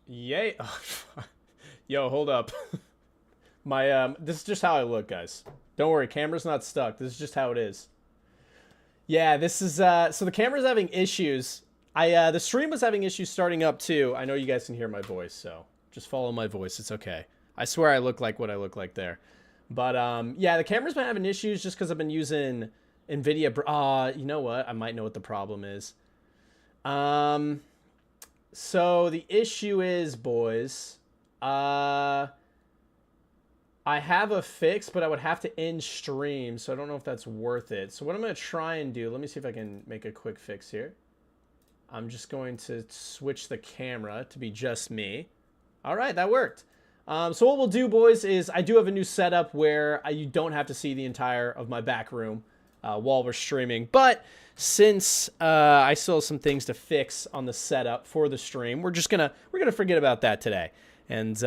Yay. Oh, yo, hold up. This is just how I look, guys. Don't worry, camera's not stuck. This is just how it is. Yeah, this is, so the camera's having issues. The stream was having issues starting up too. I know you guys can hear my voice, so just follow my voice. It's okay. I swear I look like what I look like there. But, yeah, the camera's been having issues just because I've been using NVIDIA. You know what? I might know what the problem is. Um, so the issue is, boys, uh, I have a fix, but I would have to end stream, so I don't know if that's worth it. So what I'm going to try and do, let me see if I can make a quick fix here. I'm just going to switch the camera to be just me. All right, that worked. So what we'll do, boys, is I do have a new setup where you don't have to see the entire of my back room while we're streaming. But since I still have some things to fix on the setup for the stream, we're gonna forget about that today and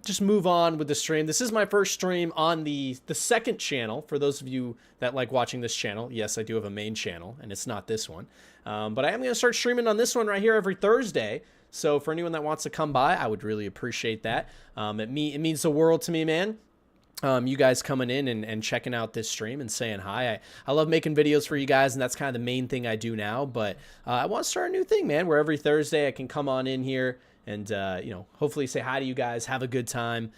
just move on with the stream. This is my first stream on the second channel. For those of you that like watching this channel, yes, I do have a main channel, and it's not this one. But I am going to start streaming on this one right here every Thursday. So for anyone that wants to come by, I would really appreciate that. It means the world to me, man. You guys coming in and checking out this stream and saying hi. I love making videos for you guys, and that's kind of the main thing I do now. But I want to start a new thing, man, where every Thursday I can come on in here and, you know, hopefully say hi to you guys, have a good time,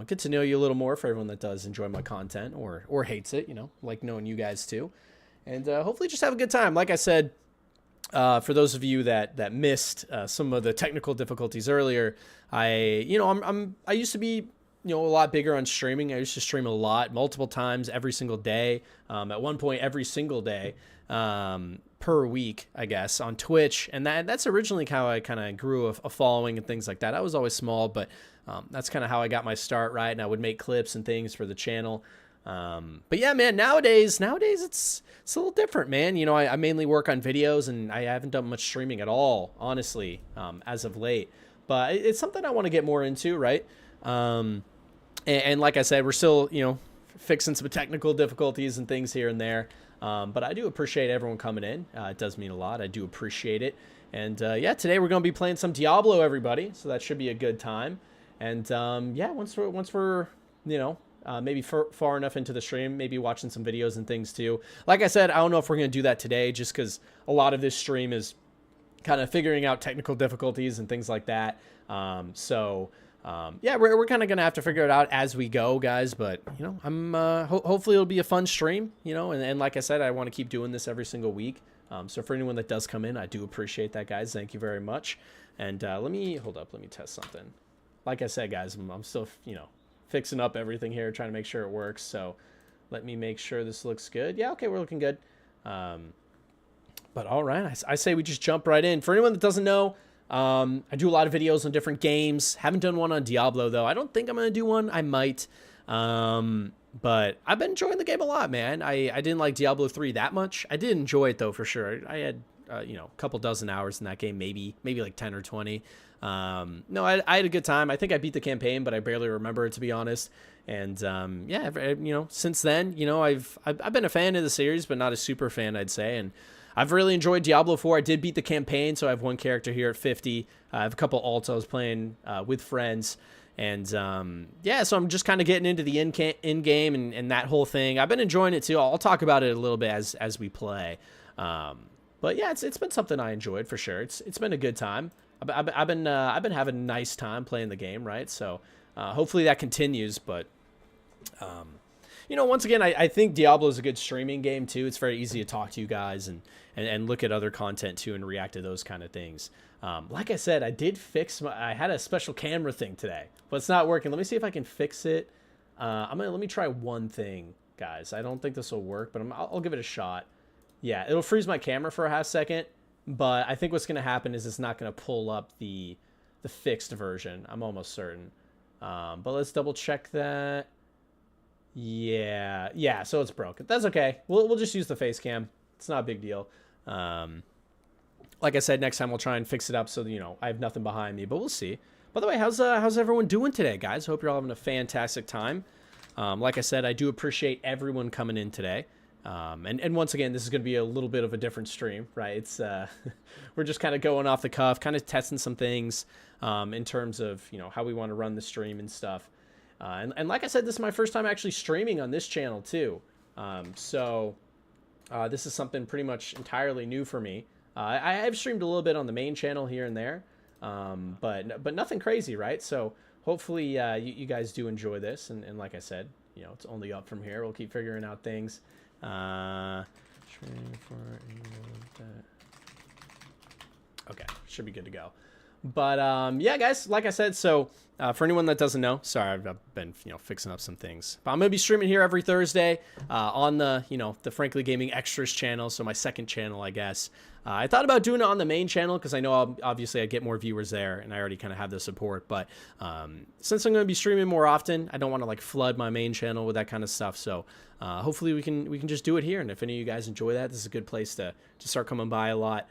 get to know you a little more for everyone that does enjoy my content or hates it, you know, like knowing you guys too. And hopefully just have a good time. Like I said, for those of you that missed some of the technical difficulties earlier, I used to be, you know, a lot bigger on streaming. I used to stream a lot, multiple times every single day. At one point, every single day per week, I guess, on Twitch. And that's originally how I kind of grew a following and things like that. I was always small, but that's kind of how I got my start, right? And I would make clips and things for the channel. But yeah, man, nowadays it's a little different, man. You know, I mainly work on videos, and I haven't done much streaming at all, honestly, as of late. But it's something I want to get more into, right? And like I said, we're still, you know, fixing some technical difficulties and things here and there. But I do appreciate everyone coming in. It does mean a lot. I do appreciate it. And yeah, today we're going to be playing some Diablo, everybody. So that should be a good time. And yeah, once we're you know, maybe far enough into the stream, maybe watching some videos and things too. Like I said, I don't know if we're going to do that today, just because a lot of this stream is kind of figuring out technical difficulties and things like that. Yeah, we're kind of going to have to figure it out as we go, guys. But, you know, I'm hopefully it'll be a fun stream, you know. And like I said, I want to keep doing this every single week. So for anyone that does come in, I do appreciate that, guys. Thank you very much. And let me test something. Like I said, guys, I'm still, you know, fixing up everything here, trying to make sure it works. So let me make sure this looks good. Yeah, okay, we're looking good. But all right, I say we just jump right in. For anyone that doesn't know, I do a lot of videos on different games. Haven't done one on Diablo, though. I don't think I'm going to do one. I might. But I've been enjoying the game a lot, man. I didn't like Diablo 3 that much. I did enjoy it, though, for sure. I had, you know, a couple dozen hours in that game, maybe like 10 or 20. No, I had a good time. I think I beat the campaign, but I barely remember it, to be honest. And yeah, you know, since then, you know, I've been a fan of the series, but not a super fan, I'd say. And I've really enjoyed Diablo 4. I did beat the campaign, so I have one character here at 50. I have a couple alts I was playing with friends. And yeah, so I'm just kind of getting into the in game and that whole thing. I've been enjoying it too. I'll talk about it a little bit as we play. But yeah, it's been something I enjoyed for sure. It's been a good time. I've been having a nice time playing the game, right? So hopefully that continues. But you know, once again, I think Diablo is a good streaming game too. It's very easy to talk to you guys and look at other content too and react to those kind of things. Like I said, I did fix I had a special camera thing today, but it's not working. Let me see if I can fix it. Let me try one thing, guys. I don't think this will work, but I'll give it a shot. Yeah, it'll freeze my camera for a half second. But I think what's going to happen is it's not going to pull up the fixed version. I'm almost certain. But let's double check that. Yeah, so it's broken. That's okay. We'll just use the face cam. It's not a big deal. Like I said, next time we'll try and fix it up so, you know, I have nothing behind me, but we'll see. By the way, how's everyone doing today, guys? Hope you're all having a fantastic time. Like I said, I do appreciate everyone coming in today. And once again, this is going to be a little bit of a different stream, right? It's we're just kind of going off the cuff, kind of testing some things in terms of, you know, how we want to run the stream and stuff. And like I said, this is my first time actually streaming on this channel too. So this is something pretty much entirely new for me. I have streamed a little bit on the main channel here and there, but nothing crazy, right? So hopefully you guys do enjoy this. And like I said, you know, it's only up from here. We'll keep figuring out things. Okay, should be good to go. But yeah, guys, like I said, so for anyone that doesn't know, sorry, I've been, you know, fixing up some things. But I'm gonna be streaming here every Thursday on the, you know, the Frankly Gaming Extras channel, so my second channel, I guess. I thought about doing it on the main channel because I know obviously I get more viewers there, and I already kind of have the support. But since I'm going to be streaming more often, I don't want to like flood my main channel with that kind of stuff. So hopefully we can just do it here. And if any of you guys enjoy that, this is a good place to start coming by a lot.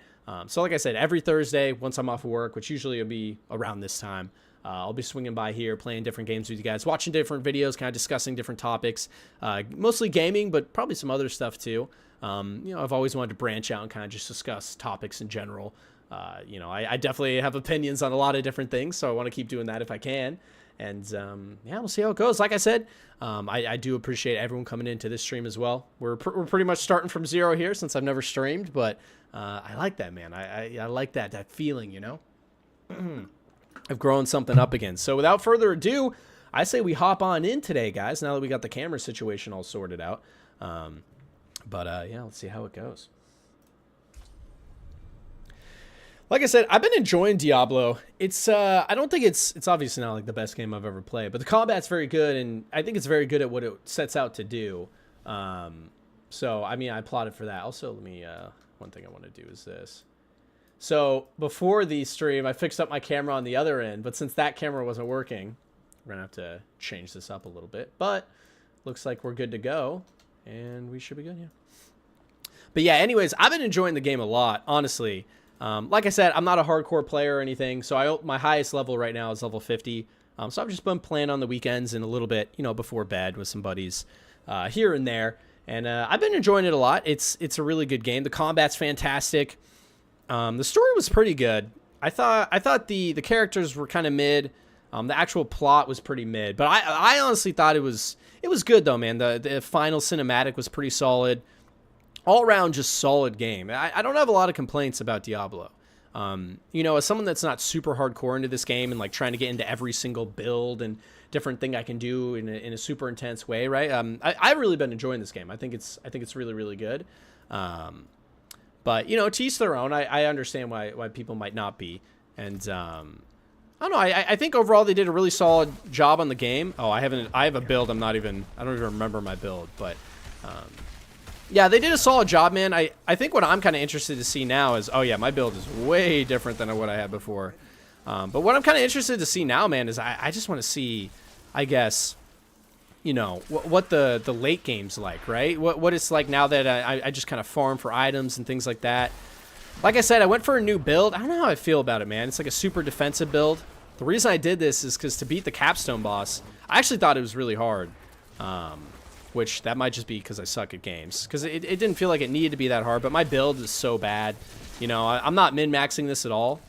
So like I said, every Thursday once I'm off of work, which usually will be around this time, I'll be swinging by here, playing different games with you guys, watching different videos, kind of discussing different topics, mostly gaming, but probably some other stuff too. You know, I've always wanted to branch out and kind of just discuss topics in general. You know, I definitely have opinions on a lot of different things, so I want to keep doing that if I can. And yeah, we'll see how it goes. Like I said, I do appreciate everyone coming into this stream as well. We're pretty much starting from zero here since I've never streamed, but I like that, man. I like that feeling, you know, of growing something up again. So without further ado, I say we hop on in today, guys, now that we got the camera situation all sorted out. But yeah, let's see how it goes. Like I said, I've been enjoying Diablo. It's I don't think it's obviously not like the best game I've ever played, but the combat's very good, and I think it's very good at what it sets out to do. So I mean, I applaud it for that. Also, let me one thing I want to do is this. So before the stream, I fixed up my camera on the other end, but since that camera wasn't working, we're gonna have to change this up a little bit. But looks like we're good to go, and we should be good, yeah. But yeah, anyways, I've been enjoying the game a lot, honestly. Like I said, I'm not a hardcore player or anything, so my highest level right now is level 50. So I've just been playing on the weekends and a little bit, you know, before bed with some buddies here and there. And I've been enjoying it a lot. It's a really good game. The combat's fantastic. The story was pretty good. I thought the characters were kind of mid. The actual plot was pretty mid, but I honestly thought it was good though, man. The final cinematic was pretty solid. All around, just solid game. I don't have a lot of complaints about Diablo. You know, as someone that's not super hardcore into this game and like trying to get into every single build and different thing I can do in a super intense way, right? I've really been enjoying this game. I think it's really, really good. But you know, to each their own. I understand why people might not be. And I don't know. I think overall they did a really solid job on the game. Oh, I have a build. I don't even remember my build, but. Yeah, they did a solid job, man. I think what I'm kind of interested to see now is, oh yeah, my build is way different than what I had before. But what I'm kind of interested to see now, man, is I just want to see, I guess, you know, what the late game's like, right? What it's like now that I just kind of farm for items and things like that. Like I said, I went for a new build. I don't know how I feel about it, man. It's like a super defensive build. The reason I did this is because to beat the capstone boss, I actually thought it was really hard. Which that might just be because I suck at games. Because it didn't feel like it needed to be that hard, but my build is so bad. You know, I'm not min-maxing this at all.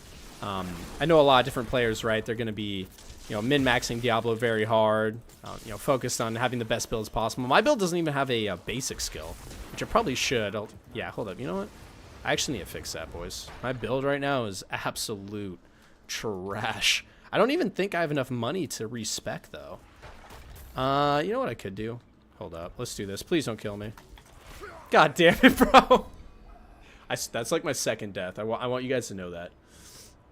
I know a lot of different players, right? They're going to be, you know, min-maxing Diablo very hard. You know, focused on having the best builds possible. My build doesn't even have a basic skill, which I probably should. Yeah, hold up. You know what? I actually need to fix that, boys. My build right now is absolute trash. I don't even think I have enough money to respec, though. You know what I could do? Hold up. Let's do this. Please don't kill me. God damn it, bro. That's like my second death. I want you guys to know that.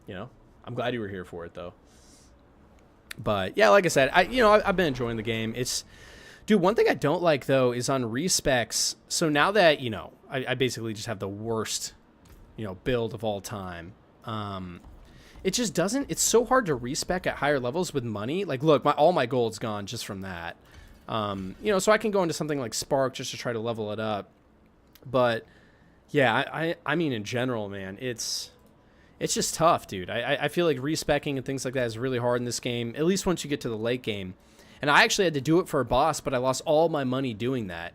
You know? I'm glad you were here for it, though. But, yeah, like I said, I've been enjoying the game. Dude, one thing I don't like, though, is on respecs. So now that, you know, I basically just have the worst, you know, build of all time. It just doesn't... It's so hard to respec at higher levels with money. Like, look, all my gold's gone just from that. You know, so I can go into something like Spark just to try to level it up. But yeah, I mean, in general, man, it's just tough, dude. I feel like respecking and things like that is really hard in this game, at least once you get to the late game. And I actually had to do it for a boss, but I lost all my money doing that.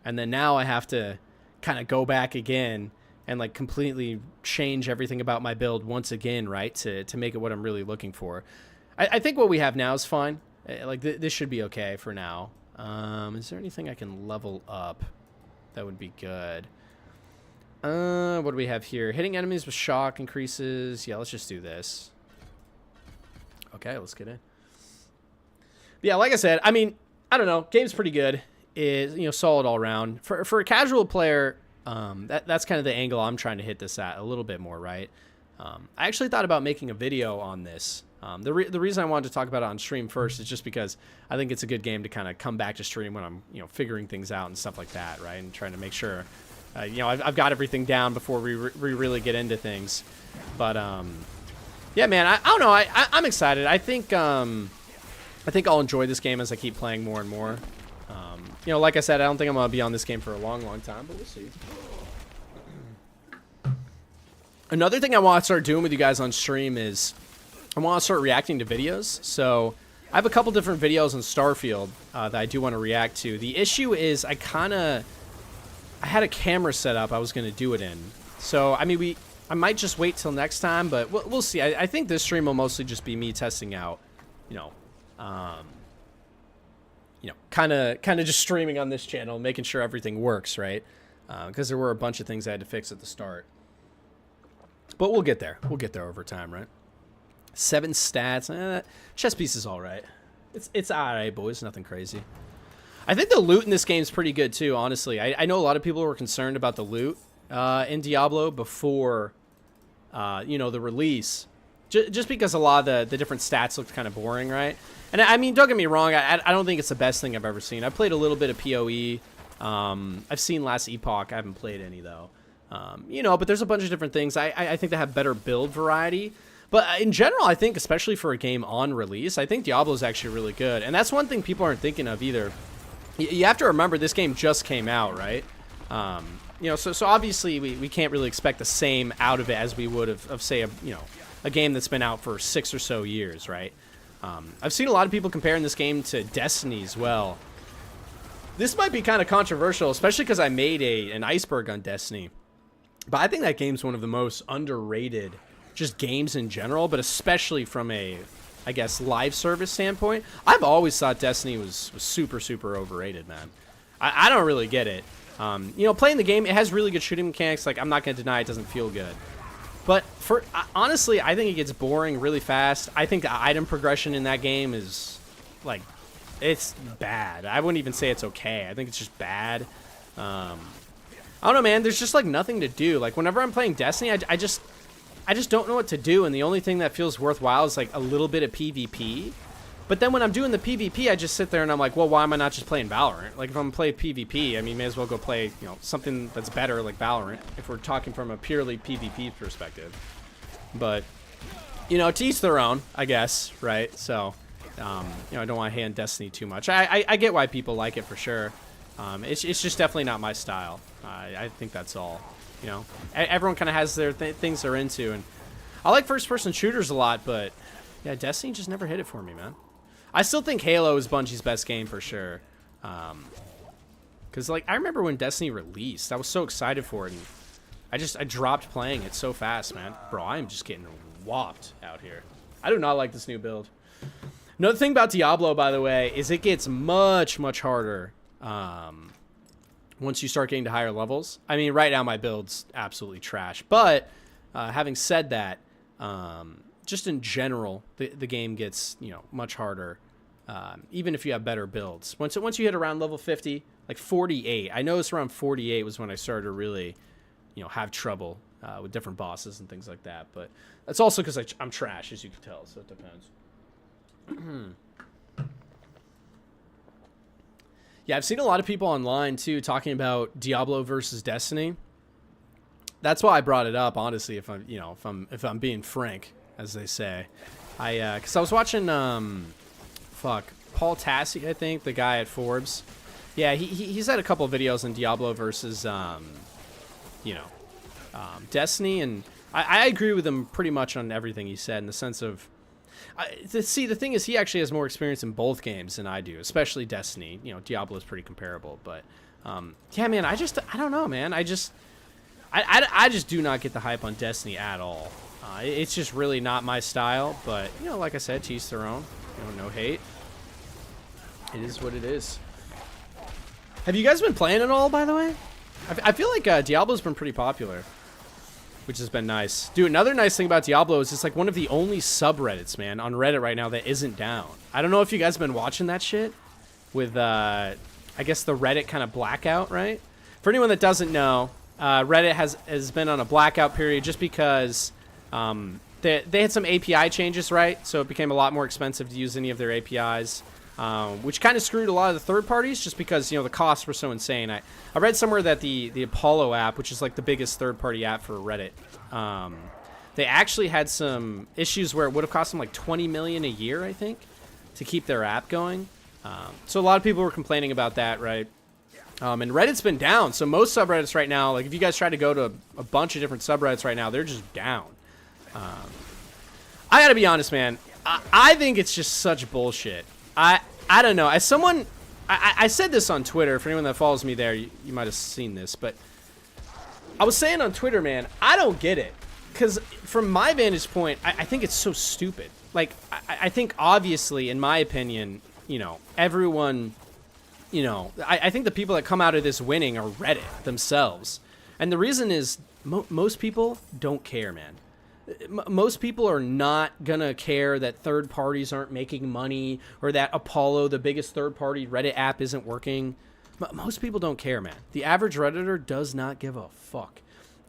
And then now I have to kind of go back again and like completely change everything about my build once again, right? To make it what I'm really looking for. I think what we have now is fine. Like this should be okay for now. Is there anything I can level up that would be good? What do we have here? Hitting enemies with shock increases. Yeah, let's just do this. Okay, let's get in. Yeah, like I said, I mean, I don't know. Game's pretty good. Is, you know, solid all around. For a casual player, that's kind of the angle I'm trying to hit this at a little bit more, right? I actually thought about making a video on this. The reason I wanted to talk about it on stream first is just because I think it's a good game to kind of come back to stream when I'm, you know, figuring things out and stuff like that, right? And trying to make sure, you know, I've got everything down before we really get into things. But yeah, man, I don't know. I'm excited. I think I'll enjoy this game as I keep playing more and more. You know, like I said, I don't think I'm gonna be on this game for a long time, but we'll see. Another thing I want to start doing with you guys on stream is I want to start reacting to videos. So I have a couple different videos on Starfield that I do want to react to. The issue is I had a camera set up I was going to do it in. So, I mean, I might just wait till next time, but we'll see. I think this stream will mostly just be me testing out, you know, kind of just streaming on this channel, making sure everything works, right? Because there were a bunch of things I had to fix at the start. But we'll get there. We'll get there over time, right? 7 stats. Chess piece is all right. It's all right, boys. Nothing crazy. I think the loot in this game is pretty good, too, honestly. I know a lot of people were concerned about the loot in Diablo before, you know, the release. Just because a lot of the different stats looked kind of boring, right? And, I mean, don't get me wrong. I don't think it's the best thing I've ever seen. I played a little bit of PoE. I've seen Last Epoch. I haven't played any, though. You know, but there's a bunch of different things. I think they have better build variety. But in general, I think, especially for a game on release, I think Diablo is actually really good. And that's one thing people aren't thinking of either. You have to remember, this game just came out, right? You know, so obviously we can't really expect the same out of it as we would of say, a game that's been out for 6 or so years, right? I've seen a lot of people comparing this game to Destiny as well. This might be kind of controversial, especially because I made an iceberg on Destiny. But I think that game's one of the most underrated just games in general, but especially from a, I guess, live service standpoint. I've always thought Destiny was super overrated, man. I don't really get it. You know, playing the game, it has really good shooting mechanics. Like, I'm not going to deny it doesn't feel good. But honestly, I think it gets boring really fast. I think the item progression in that game is, like, it's bad. I wouldn't even say it's okay. I think it's just bad. I don't know, man. There's just, like, nothing to do. Like, whenever I'm playing Destiny, I just don't know what to do, and the only thing that feels worthwhile is, like, a little bit of PvP. But then when I'm doing the PvP, I just sit there and I'm like, well, why am I not just playing Valorant? Like, if I'm playing PvP, I mean, may as well go play, you know, something that's better, like Valorant, if we're talking from a purely PvP perspective. But, you know, to each their own, I guess, right? So, you know, I don't want to hand Destiny too much. I get why people like it for sure. It's just definitely not my style. I think that's all. You know, everyone kind of has their things they're into, and I like first-person shooters a lot, but yeah, Destiny just never hit it for me, man. I still think Halo is Bungie's best game for sure, because like I remember when Destiny released, I was so excited for it, and I dropped playing it so fast, man. Bro, I am just getting whopped out here. I do not like this new build. Another thing about Diablo, by the way, is it gets much harder. Once you start getting to higher levels. I mean, right now my build's absolutely trash. But having said that, just in general, the game gets, you know, much harder, even if you have better builds. Once you hit around level 50, like 48, I noticed around 48 was when I started to really, you know, have trouble with different bosses and things like that. But that's also because I'm trash, as you can tell, so it depends. Yeah, I've seen a lot of people online too talking about Diablo versus Destiny. That's why I brought it up, honestly. If I'm being frank, as they say, because I was watching Paul Tassi, I think, the guy at Forbes. Yeah, he's had a couple of videos on Diablo versus Destiny, and I agree with him pretty much on everything he said in the sense of. See, the thing is, he actually has more experience in both games than I do, especially Destiny. You know, Diablo is pretty comparable, but Yeah, man, I don't know, man. I just do not get the hype on Destiny at all. It's just really not my style, but, you know, like I said, to each their own. You know, no hate. It is what it is. Have you guys been playing at all, by the way? I feel like Diablo's been pretty popular, which has been nice. Dude, another nice thing about Diablo is it's like one of the only subreddits, man, on Reddit right now that isn't down. I don't know if you guys have been watching that shit with, I guess, the Reddit kind of blackout, right? For anyone that doesn't know, Reddit has been on a blackout period just because they had some API changes, right? So it became a lot more expensive to use any of their APIs, which kind of screwed a lot of the third parties just because, you know, the costs were so insane. I read somewhere that the Apollo app, which is like the biggest third-party app for Reddit, they actually had some issues where it would have cost them like $20 million a year, I think, to keep their app going. So a lot of people were complaining about that, right? And Reddit's been down. So most subreddits right now, like if you guys try to go to a bunch of different subreddits right now, they're just down. I gotta be honest, man. I think it's just such bullshit. I don't know. As someone, I said this on Twitter. For anyone that follows me there, you might have seen this. But I was saying on Twitter, man, I don't get it. Because from my vantage point, I think it's so stupid. Like, I think obviously, in my opinion, you know, everyone, you know, I think the people that come out of this winning are Reddit themselves. And the reason is most people don't care, man. Most people are not gonna care that third parties aren't making money or that Apollo, the biggest third-party Reddit app, isn't working. Most people don't care, man. The average Redditor does not give a fuck.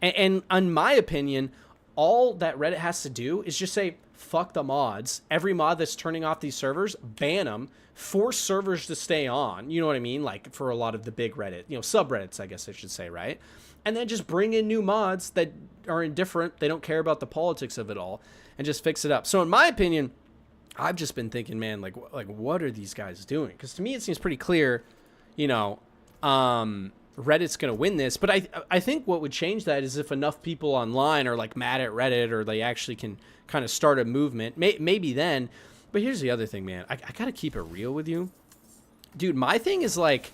And in my opinion, all that Reddit has to do is just say, fuck the mods. Every mod that's turning off these servers, ban them. Force servers to stay on. You know what I mean? Like for a lot of the big Reddit, you know, subreddits, I guess I should say, right? And then just bring in new mods that are indifferent. They don't care about the politics of it all and just fix it up. So in my opinion, I've just been thinking, man, like what are these guys doing? Because to me, it seems pretty clear, you know, Reddit's going to win this. But I think what would change that is if enough people online are like mad at Reddit or they actually can kind of start a movement. Maybe then. But here's the other thing, man. I got to keep it real with you. Dude, my thing is like,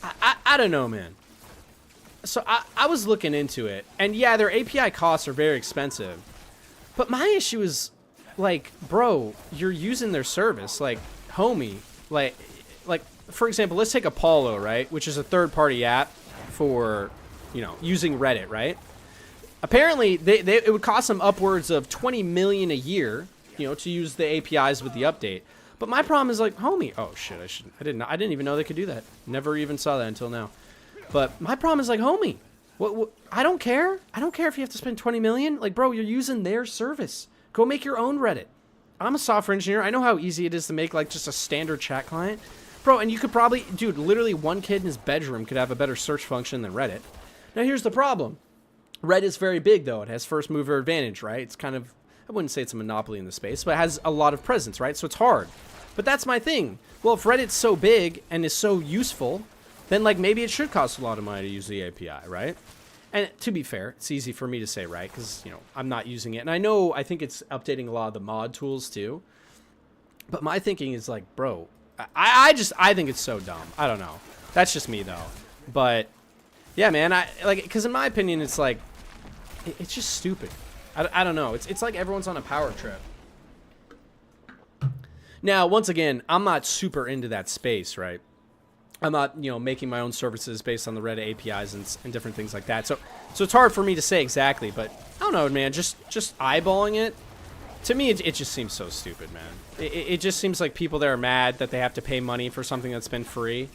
I don't know, man. So I was looking into it, and yeah, their API costs are very expensive. But my issue is, like, bro, you're using their service. Like, homie, like for example, let's take Apollo, right? Which is a third-party app for, you know, using Reddit, right? Apparently, it would cost them upwards of $20 million a year, you know, to use the APIs with the update. But my problem is like, homie, oh shit, I didn't even know they could do that. Never even saw that until now. But my problem is like, homie, what I don't care. I don't care if you have to spend $20 million. Like, bro, you're using their service. Go make your own Reddit. I'm a software engineer. I know how easy it is to make like just a standard chat client. Bro, and you could probably, dude, literally one kid in his bedroom could have a better search function than Reddit. Now, here's the problem. Reddit's very big, though. It has first mover advantage, right? It's kind of, I wouldn't say it's a monopoly in the space, but it has a lot of presence, right? So it's hard. But that's my thing. Well, if Reddit's so big and is so useful, then like maybe it should cost a lot of money to use the API, right? And to be fair, it's easy for me to say, right? Because, you know, I'm not using it. And I think it's updating a lot of the mod tools too. But my thinking is like, bro, I think it's so dumb. I don't know. That's just me though. But yeah, man, because in my opinion, it's like, it's just stupid. I don't know. It's like everyone's on a power trip. Now, once again, I'm not super into that space, right? I'm not, you know, making my own services based on the Reddit APIs and different things like that. So it's hard for me to say exactly, but I don't know, man. Just eyeballing it, to me, it just seems so stupid, man. It just seems like people that are mad that they have to pay money for something that's been free.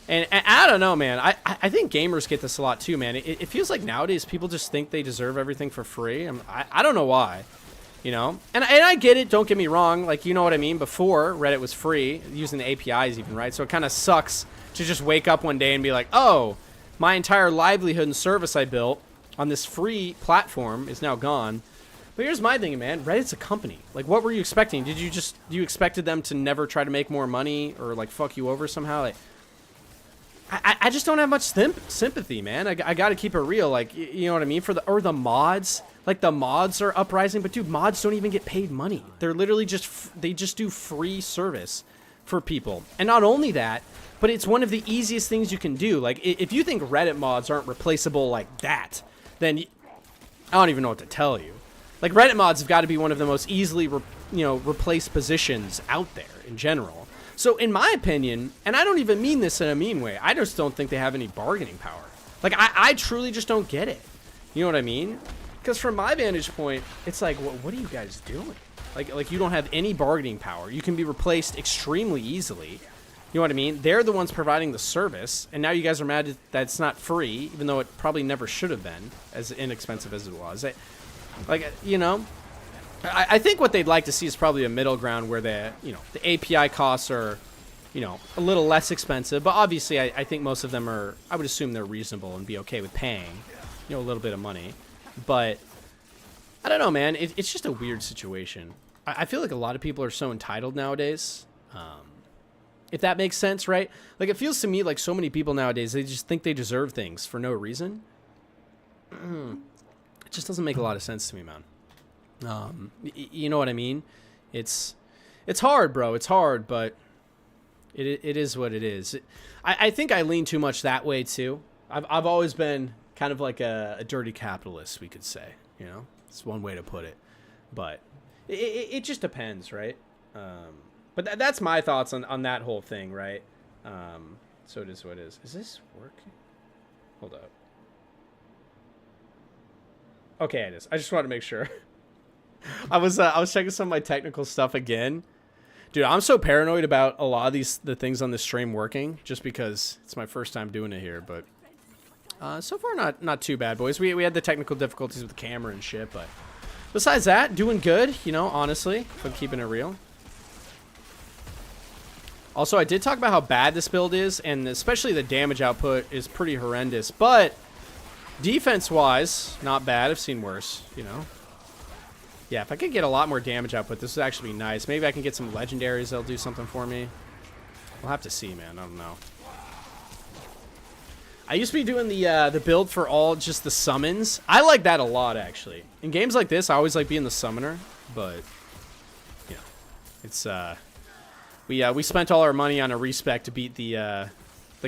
And I don't know, man. I think gamers get this a lot too, man. It feels like nowadays people just think they deserve everything for free. I don't know why. You know, and I get it. Don't get me wrong. Like, you know what I mean? Before, Reddit was free, using the APIs even, right? So it kind of sucks to just wake up one day and be like, oh, my entire livelihood and service I built on this free platform is now gone. But here's my thing, man. Reddit's a company. Like, what were you expecting? You expected them to never try to make more money or, like, fuck you over somehow? Like, I just don't have much sympathy, man. I got to keep it real. Like, you know what I mean? Or the mods. Like, the mods are uprising, but dude, mods don't even get paid money. They're literally they just do free service for people. And not only that, but it's one of the easiest things you can do. Like, if you think Reddit mods aren't replaceable like that, then I don't even know what to tell you. Like, Reddit mods have got to be one of the most easily, replaced positions out there in general. So, in my opinion, and I don't even mean this in a mean way, I just don't think they have any bargaining power. Like, I truly just don't get it. You know what I mean? Because from my vantage point, it's like, what are you guys doing? Like you don't have any bargaining power. You can be replaced extremely easily. You know what I mean? They're the ones providing the service, and now you guys are mad that it's not free, even though it probably never should have been, as inexpensive as it was. I think what they'd like to see is probably a middle ground where the API costs are, a little less expensive. But obviously, I think most of them are, I would assume they're reasonable and be okay with paying, a little bit of money. But I don't know, man. It's just a weird situation. I feel like a lot of people are so entitled nowadays. If that makes sense, right? Like, it feels to me like so many people nowadays, they just think they deserve things for no reason. It just doesn't make a lot of sense to me, man. You know what I mean? It's hard, bro. It's hard, but it is what it is. I think I lean too much that way too. I've always been kind of like a dirty capitalist, we could say. It's one way to put it, but it just depends, right? But that's my thoughts on that whole thing, right? So it is what it is. Is this working? Hold up. Okay, it is. I just wanted to make sure. I was checking some of my technical stuff again. Dude, I'm so paranoid about a lot of the things on the stream working, just because it's my first time doing it here. But so far, not too bad, boys. We had the technical difficulties with the camera and shit, but besides that, doing good. Honestly, if I'm keeping it real. Also, I did talk about how bad this build is, and especially the damage output is pretty horrendous. But defense-wise, not bad. I've seen worse. Yeah, if I could get a lot more damage output, this would actually be nice. Maybe I can get some legendaries that'll do something for me. We'll have to see, man. I don't know. I used to be doing the build for all just the summons. I like that a lot, actually. In games like this, I always like being the summoner, but it's we spent all our money on a respec to beat the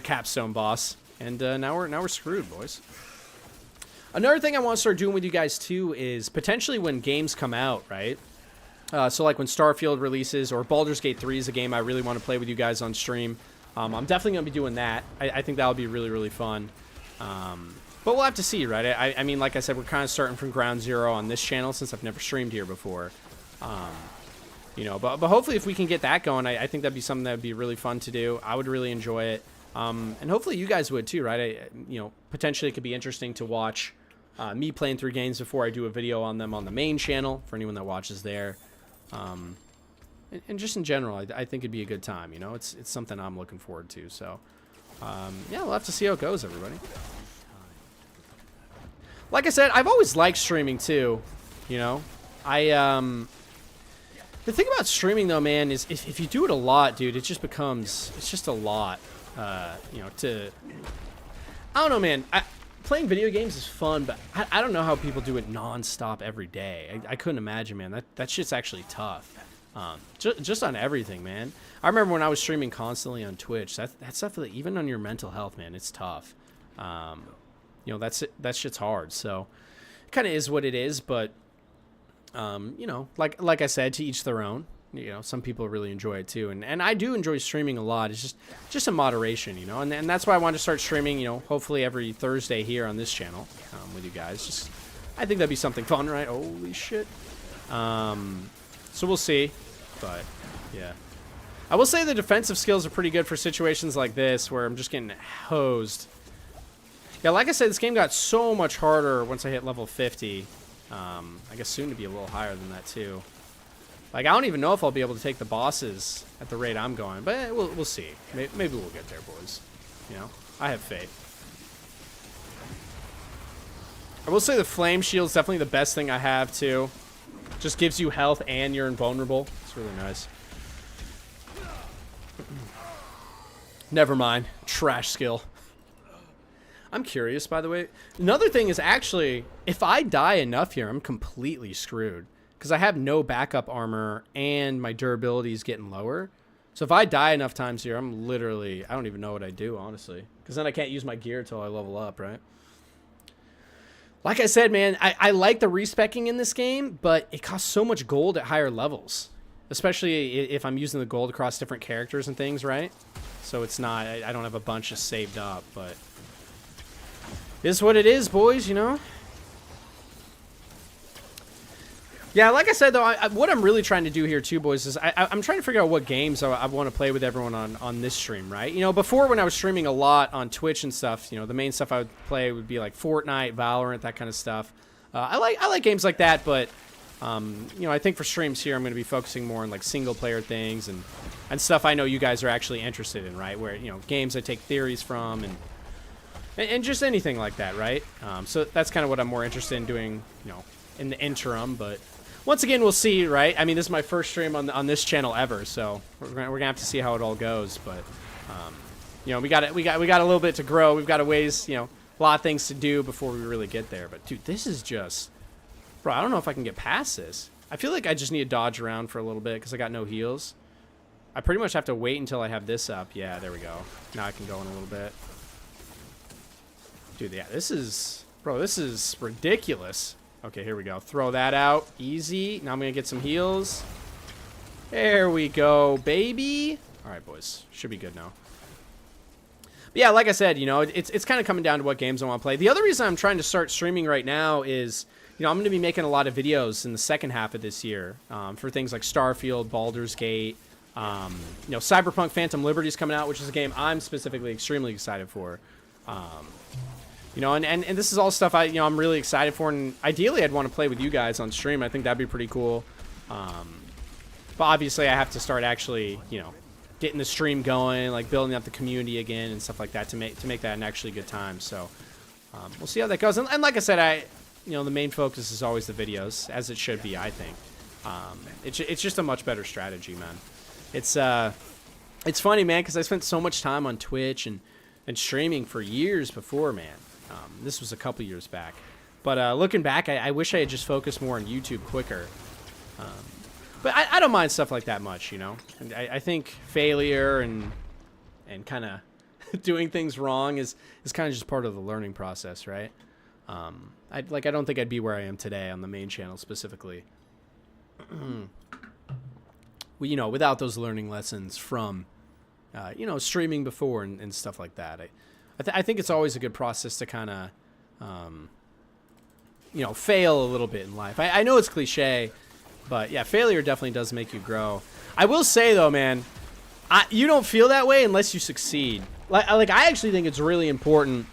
capstone boss, and now we're screwed, boys. Another thing I want to start doing with you guys, too, is potentially when games come out, right? So, like, when Starfield releases, or Baldur's Gate 3 is a game I really want to play with you guys on stream. I'm definitely going to be doing that. I think that'll be really, really fun. But we'll have to see, right? I mean, like I said, we're kind of starting from ground zero on this channel since I've never streamed here before. But hopefully if we can get that going, I think that'd be something that would be really fun to do. I would really enjoy it. And hopefully you guys would, too, right? Potentially it could be interesting to watch me playing through games before I do a video on them on the main channel for anyone that watches there. And just in general, I think it'd be a good time. It's something I'm looking forward to. So, yeah, we'll have to see how it goes, everybody. Like I said, I've always liked streaming too. The thing about streaming though, man, is if you do it a lot, dude, it's just a lot. I don't know, man. Playing video games is fun, but I don't know how people do it non-stop every day. I couldn't imagine, man. That shit's actually tough. Just on everything, man. I remember when I was streaming constantly on Twitch. That stuff, even on your mental health, man, it's tough. That shit's hard. So, it kind of is what it is. But, like I said, to each their own. Some people really enjoy it too, and I do enjoy streaming a lot. It's just in moderation, and that's why I wanted to start streaming, hopefully every Thursday here on this channel with you guys. I think that'd be something fun, right? Holy shit. So we'll see, but yeah, I will say the defensive skills are pretty good for situations like this where I'm just getting hosed. Yeah, like I said, this game got so much harder once I hit level 50. I guess soon to be a little higher than that too. Like, I don't even know if I'll be able to take the bosses at the rate I'm going, but we'll see. Maybe we'll get there, boys. I have faith. I will say the flame shield's definitely the best thing I have, too. Just gives you health and you're invulnerable. It's really nice. Never mind. Trash skill. I'm curious, by the way. Another thing is actually, if I die enough here, I'm completely screwed. Because I have no backup armor and my durability is getting lower. So if I die enough times here, I'm literally, I don't even know what I do, honestly. Because then I can't use my gear until I level up, right? Like I said, man, I like the respecking in this game, but it costs so much gold at higher levels. Especially if I'm using the gold across different characters and things, right? So it's not, I don't have a bunch just saved up, but... It is what it is, boys, you know? Yeah, like I said, though, what I'm really trying to do here, too, boys, is I'm trying to figure out what games I want to play with everyone on this stream, right? You know, before when I was streaming a lot on Twitch and stuff, you know, the main stuff I would play would be like Fortnite, Valorant, that kind of stuff. I like games like that, but, you know, I think for streams here, I'm going to be focusing more on, like, single-player things and stuff I know you guys are actually interested in, right? Where, you know, games I take theories from and just anything like that, right? So that's kind of what I'm more interested in doing, you know, in the interim, but... Once again, we'll see, right? I mean, this is my first stream on this channel ever, so we're gonna have to see how it all goes. But you know, we got a little bit to grow. We've got a ways, you know, a lot of things to do before we really get there. But dude, this is just, bro. I don't know if I can get past this. I feel like I just need to dodge around for a little bit because I got no heals. I pretty much have to wait until I have this up. Yeah, there we go. Now I can go in a little bit. Dude, yeah, this is, bro. This is ridiculous. Okay, here we go. Throw that out. Easy. Now I'm going to get some heals. There we go, baby. All right, boys. Should be good now. But yeah, like I said, you know, it's kind of coming down to what games I want to play. The other reason I'm trying to start streaming right now is, you know, I'm going to be making a lot of videos in the second half of this year for things like Starfield, Baldur's Gate. You know, Cyberpunk Phantom Liberty is coming out, which is a game I'm specifically extremely excited for. You know, and this is all stuff I'm really excited for, and ideally I'd want to play with you guys on stream. I think that'd be pretty cool. But obviously I have to start actually, you know, getting the stream going, like building up the community again and stuff like that to make that an actually good time. So we'll see how that goes. And like I said, you know, the main focus is always the videos, as it should be, I think. It's just a much better strategy, man. It's funny, man, because I spent so much time on Twitch and streaming for years before, man. This was a couple years back. But looking back, I wish I had just focused more on YouTube quicker. But I don't mind stuff like that much, you know? And I think failure and kind of doing things wrong is kind of just part of the learning process, right? I don't think I'd be where I am today on the main channel specifically. Well, you know, without those learning lessons from, you know, streaming before and stuff like that. I think it's always a good process to kind of, you know, fail a little bit in life. I know it's cliche, but yeah, failure definitely does make you grow. I will say though, man, you don't feel that way unless you succeed. Like I actually think it's really important,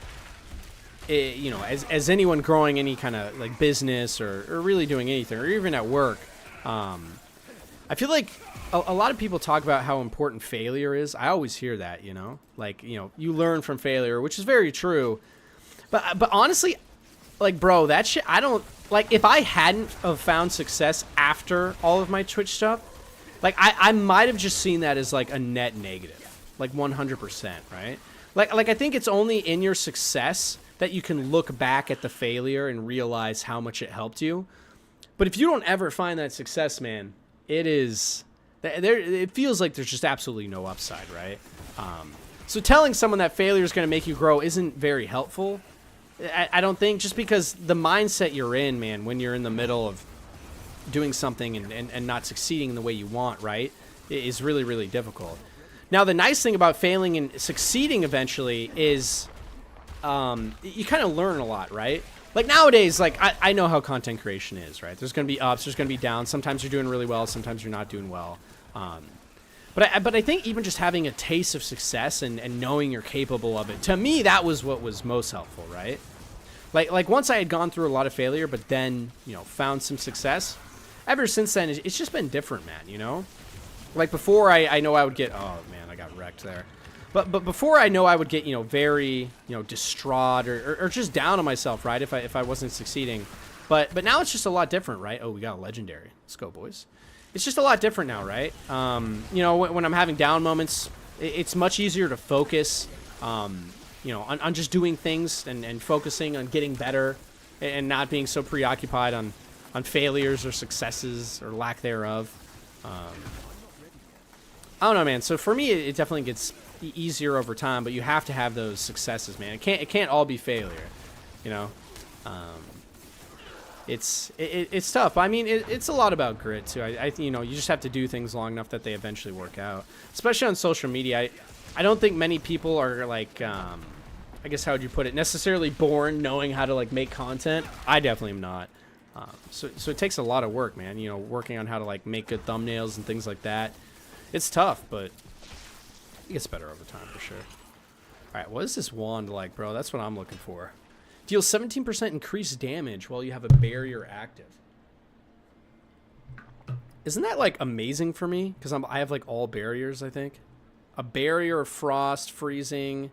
you know, as anyone growing any kind of like business or really doing anything, or even at work. I feel like a lot of people talk about how important failure is. I always hear that, you know, like, you know, you learn from failure, which is very true. But honestly, like, bro, that shit, I don't, like, if I hadn't have found success after all of my Twitch stuff, like, I might have just seen that as, like, a net negative, like, 100%, right? Like, I think it's only in your success that you can look back at the failure and realize how much it helped you. But if you don't ever find that success, man, it feels like there's just absolutely no upside, right? So telling someone that failure is going to make you grow isn't very helpful. I don't think, just because the mindset you're in, man, when you're in the middle of doing something and not succeeding in the way you want, right, is really, really difficult. Now, the nice thing about failing and succeeding eventually is you kind of learn a lot, right? Like nowadays, like I know how content creation is, right? There's going to be ups, there's going to be downs. Sometimes you're doing really well, sometimes you're not doing well. But I think even just having a taste of success and knowing you're capable of it, to me, that was what was most helpful, right? Like once I had gone through a lot of failure, but then, you know, found some success, ever since then, it's just been different, man, you know? Like before, I know I would get, oh man, I got wrecked there. But before, I know I would get, you know, very, you know, distraught or just down on myself, right, if I wasn't succeeding. But now it's just a lot different, right? Oh, we got a legendary. Let's go, boys. It's just a lot different now, right? You know, when I'm having down moments, it's much easier to focus, you know, on just doing things and focusing on getting better and not being so preoccupied on failures or successes or lack thereof. I don't know, man. So for me, it definitely gets easier over time, but you have to have those successes, man. It can't all be failure, you know. It's tough. I mean, it's a lot about grit too. You know, you just have to do things long enough that they eventually work out. Especially on social media, I don't think many people are like, I guess how would you put it, necessarily born knowing how to like make content. I definitely am not. So it takes a lot of work, man. You know, working on how to like make good thumbnails and things like that. It's tough, but it gets better over time for sure. All right, what is this wand like, bro? That's what I'm looking for. Deals 17% increased damage while you have a barrier active. Isn't that like amazing for me? Because I have like all barriers, I think. A barrier of frost, freezing.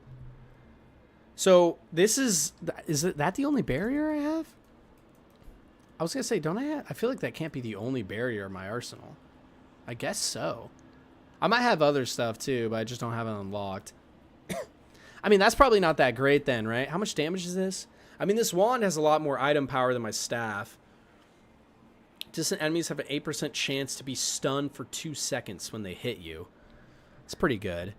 So this is that the only barrier I have? I was gonna say, don't I have? I feel like that can't be the only barrier in my arsenal. I guess so. I might have other stuff too, but I just don't have it unlocked. I mean, that's probably not that great then, right? How much damage is this? I mean, this wand has a lot more item power than my staff. Distant enemies have an 8% chance to be stunned for 2 seconds when they hit you. It's pretty good.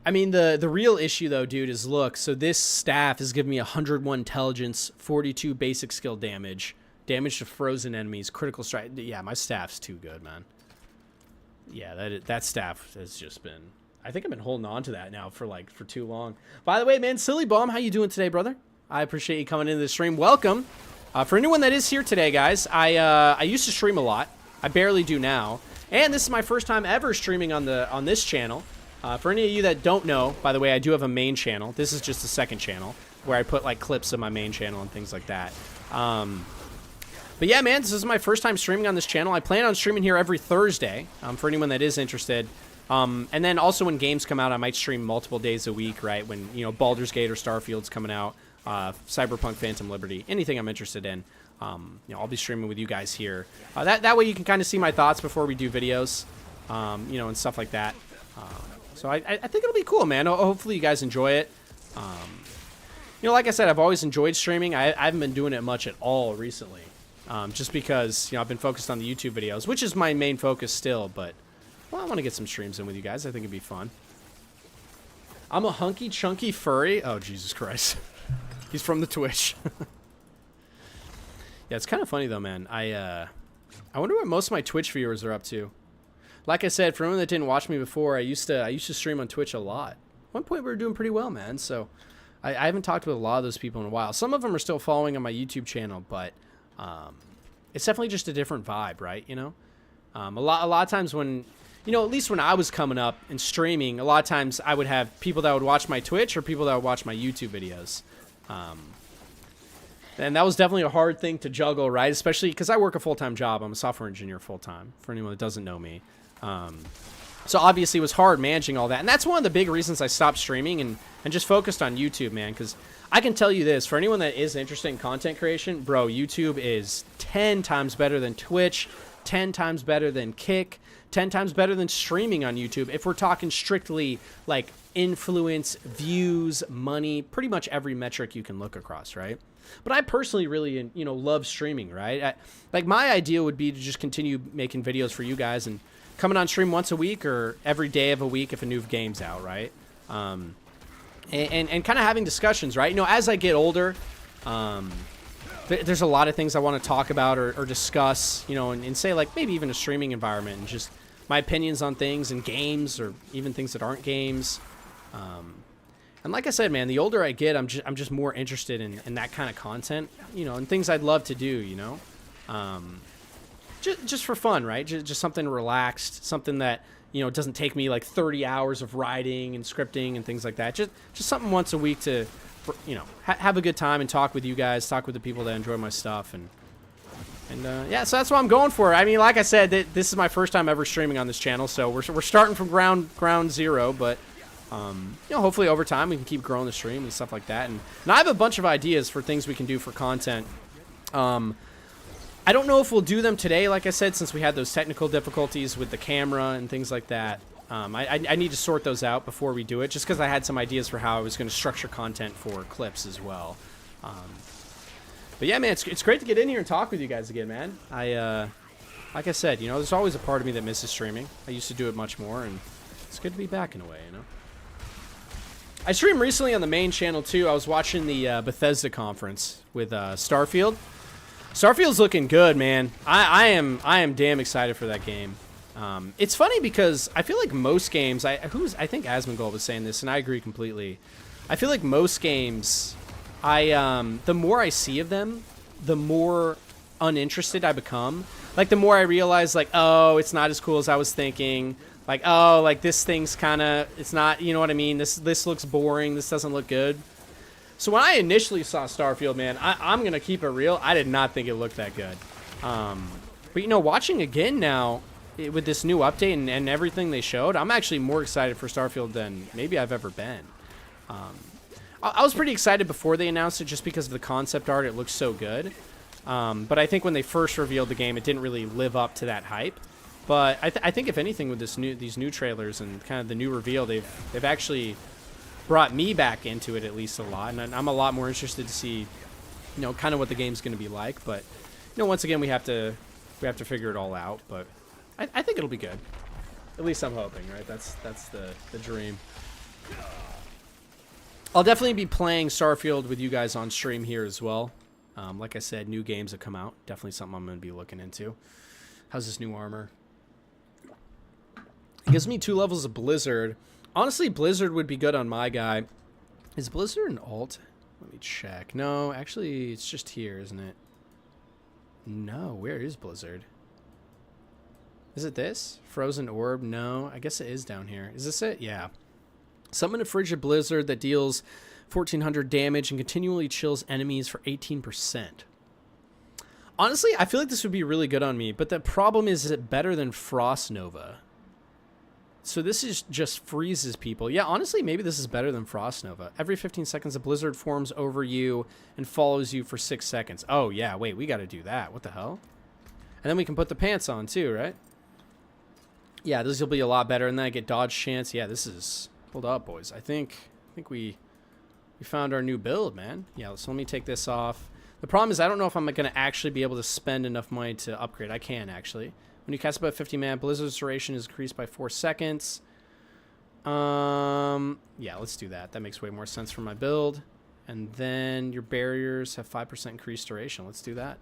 I mean, the real issue, though, dude, is look. So this staff is giving me 101 intelligence, 42 basic skill damage, damage to frozen enemies, critical strike. Yeah, my staff's too good, man. Yeah, that staff has just been... I think I've been holding on to that now for too long. By the way, man, Silly Bomb, how you doing today, brother? I appreciate you coming into the stream. Welcome. For anyone that is here today, guys, I used to stream a lot. I barely do now. And this is my first time ever streaming on this channel. For any of you that don't know, by the way, I do have a main channel. This is just a second channel where I put like clips of my main channel and things like that. But yeah, man, this is my first time streaming on this channel. I plan on streaming here every Thursday for anyone that is interested. And then also when games come out, I might stream multiple days a week, right? When, you know, Baldur's Gate or Starfield's coming out, Cyberpunk Phantom Liberty, anything I'm interested in. You know, I'll be streaming with you guys here. That way you can kind of see my thoughts before we do videos, you know, and stuff like that. So I think it'll be cool, man. Hopefully you guys enjoy it. You know, like I said, I've always enjoyed streaming. I haven't been doing it much at all recently. Just because, you know, I've been focused on the YouTube videos, which is my main focus still, but, well, I want to get some streams in with you guys. I think it'd be fun. I'm a hunky, chunky furry. Oh, Jesus Christ. He's from the Twitch. Yeah, it's kind of funny, though, man. I wonder what most of my Twitch viewers are up to. Like I said, for anyone that didn't watch me before, I used to stream on Twitch a lot. At one point, we were doing pretty well, man, so I haven't talked with a lot of those people in a while. Some of them are still following on my YouTube channel, but... it's definitely just a different vibe, right? You know, a lot of times when, you know, at least when I was coming up and streaming, a lot of times I would have people that would watch my Twitch or people that would watch my YouTube videos. And that was definitely a hard thing to juggle, right? Especially because I work a full-time job. I'm a software engineer full-time, for anyone that doesn't know me. So obviously it was hard managing all that. And that's one of the big reasons I stopped streaming and just focused on YouTube, man, because I can tell you this, for anyone that is interested in content creation, bro, YouTube is 10 times better than Twitch, 10 times better than Kick, 10 times better than streaming on YouTube. If we're talking strictly like influence, views, money, pretty much every metric you can look across, right? But I personally really, you know, love streaming, right? Like my idea would be to just continue making videos for you guys and coming on stream once a week or every day of a week if a new game's out, right? And kind of having discussions, right? You know, as I get older, there's a lot of things I want to talk about or discuss, you know, and say like maybe even a streaming environment and just my opinions on things and games or even things that aren't games. And like I said, man, the older I get, I'm just more interested in that kind of content, you know, and things I'd love to do, you know, just for fun, right? Just something relaxed, something that, you know, it doesn't take me like 30 hours of writing and scripting and things like that. Just something once a week to, you know, have a good time and talk with you guys, talk with the people that enjoy my stuff. And yeah, so that's what I'm going for. I mean, like I said, this is my first time ever streaming on this channel. So we're starting from ground zero, but, you know, hopefully over time we can keep growing the stream and stuff like that. And I have a bunch of ideas for things we can do for content. I don't know if we'll do them today, like I said, since we had those technical difficulties with the camera and things like that. I need to sort those out before we do it, just because I had some ideas for how I was going to structure content for clips as well. But yeah, man, it's great to get in here and talk with you guys again, man. Like I said, you know, there's always a part of me that misses streaming. I used to do it much more, and It's good to be back in a way, you know. I streamed recently on the main channel too. I was watching the Bethesda conference with Starfield. Starfield's looking good, man. I am damn excited for that game. It's funny because I feel like most games, I think Asmongold was saying this, and I agree completely. I feel like most games, the more I see of them, the more uninterested I become. Like the more I realize, like, oh, it's not as cool as I was thinking. Like, oh, like this thing's kind of, it's not, you know what I mean? This looks boring. This doesn't look good. So when I initially saw Starfield, man, I'm going to keep it real. I did not think it looked that good. But, you know, watching again now with this new update and everything they showed, I'm actually more excited for Starfield than maybe I've ever been. I was pretty excited before they announced it just because of the concept art. It looked so good. But I think when they first revealed the game, it didn't really live up to that hype. But I think if anything with these new trailers and kind of the new reveal, they've actually brought me back into it at least a lot, and I'm a lot more interested to see, you know, kind of what the game's going to be like. But you know, once again, we have to figure it all out. But I think it'll be good. At least I'm hoping, right? That's the dream. I'll definitely be playing Starfield with you guys on stream here as well. Like I said, new games have come out. Definitely something I'm going to be looking into. How's this new armor? It gives me 2 levels of Blizzard. Honestly, Blizzard would be good on my guy. Is Blizzard an alt? Let me check. No, actually, it's just here, isn't it? No, where is Blizzard? Is it this? Frozen Orb? No, I guess it is down here. Is this it? Yeah. Summon a frigid blizzard that deals 1400 damage and continually chills enemies for 18%. Honestly, I feel like this would be really good on me, but the problem is it better than Frost Nova? So this is just freezes people. Yeah, honestly, maybe this is better than Frost Nova. Every 15 seconds, a blizzard forms over you and follows you for 6 seconds. Oh, yeah, wait, we got to do that. What the hell? And then we can put the pants on, too, right? Yeah, this will be a lot better. And then I get dodge chance. Yeah, this is... Hold up, boys. I think we found our new build, man. Yeah, so let me take this off. The problem is I don't know if I'm going to actually be able to spend enough money to upgrade. I can, actually. When you cast about 50 mana, Blizzard's duration is increased by 4 seconds. Yeah, let's do that. That makes way more sense for my build. And then your barriers have 5% increased duration. Let's do that.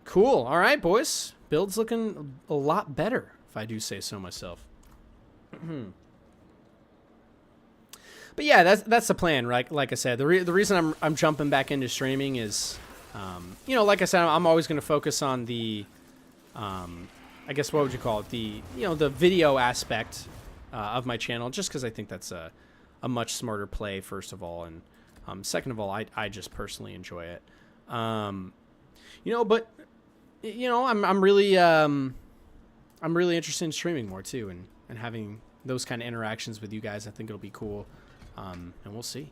Cool. All right, boys. Build's looking a lot better, if I do say so myself. But yeah, that's the plan, right? Like I said, the reason I'm jumping back into streaming is, you know, like I said, I'm always going to focus on the... I guess what would you call it? The video aspect of my channel, just because I think that's a much smarter play, first of all, and second of all, I just personally enjoy it. You know, but you know, I'm really interested in streaming more too, and having those kind of interactions with you guys. I think it'll be cool, and we'll see.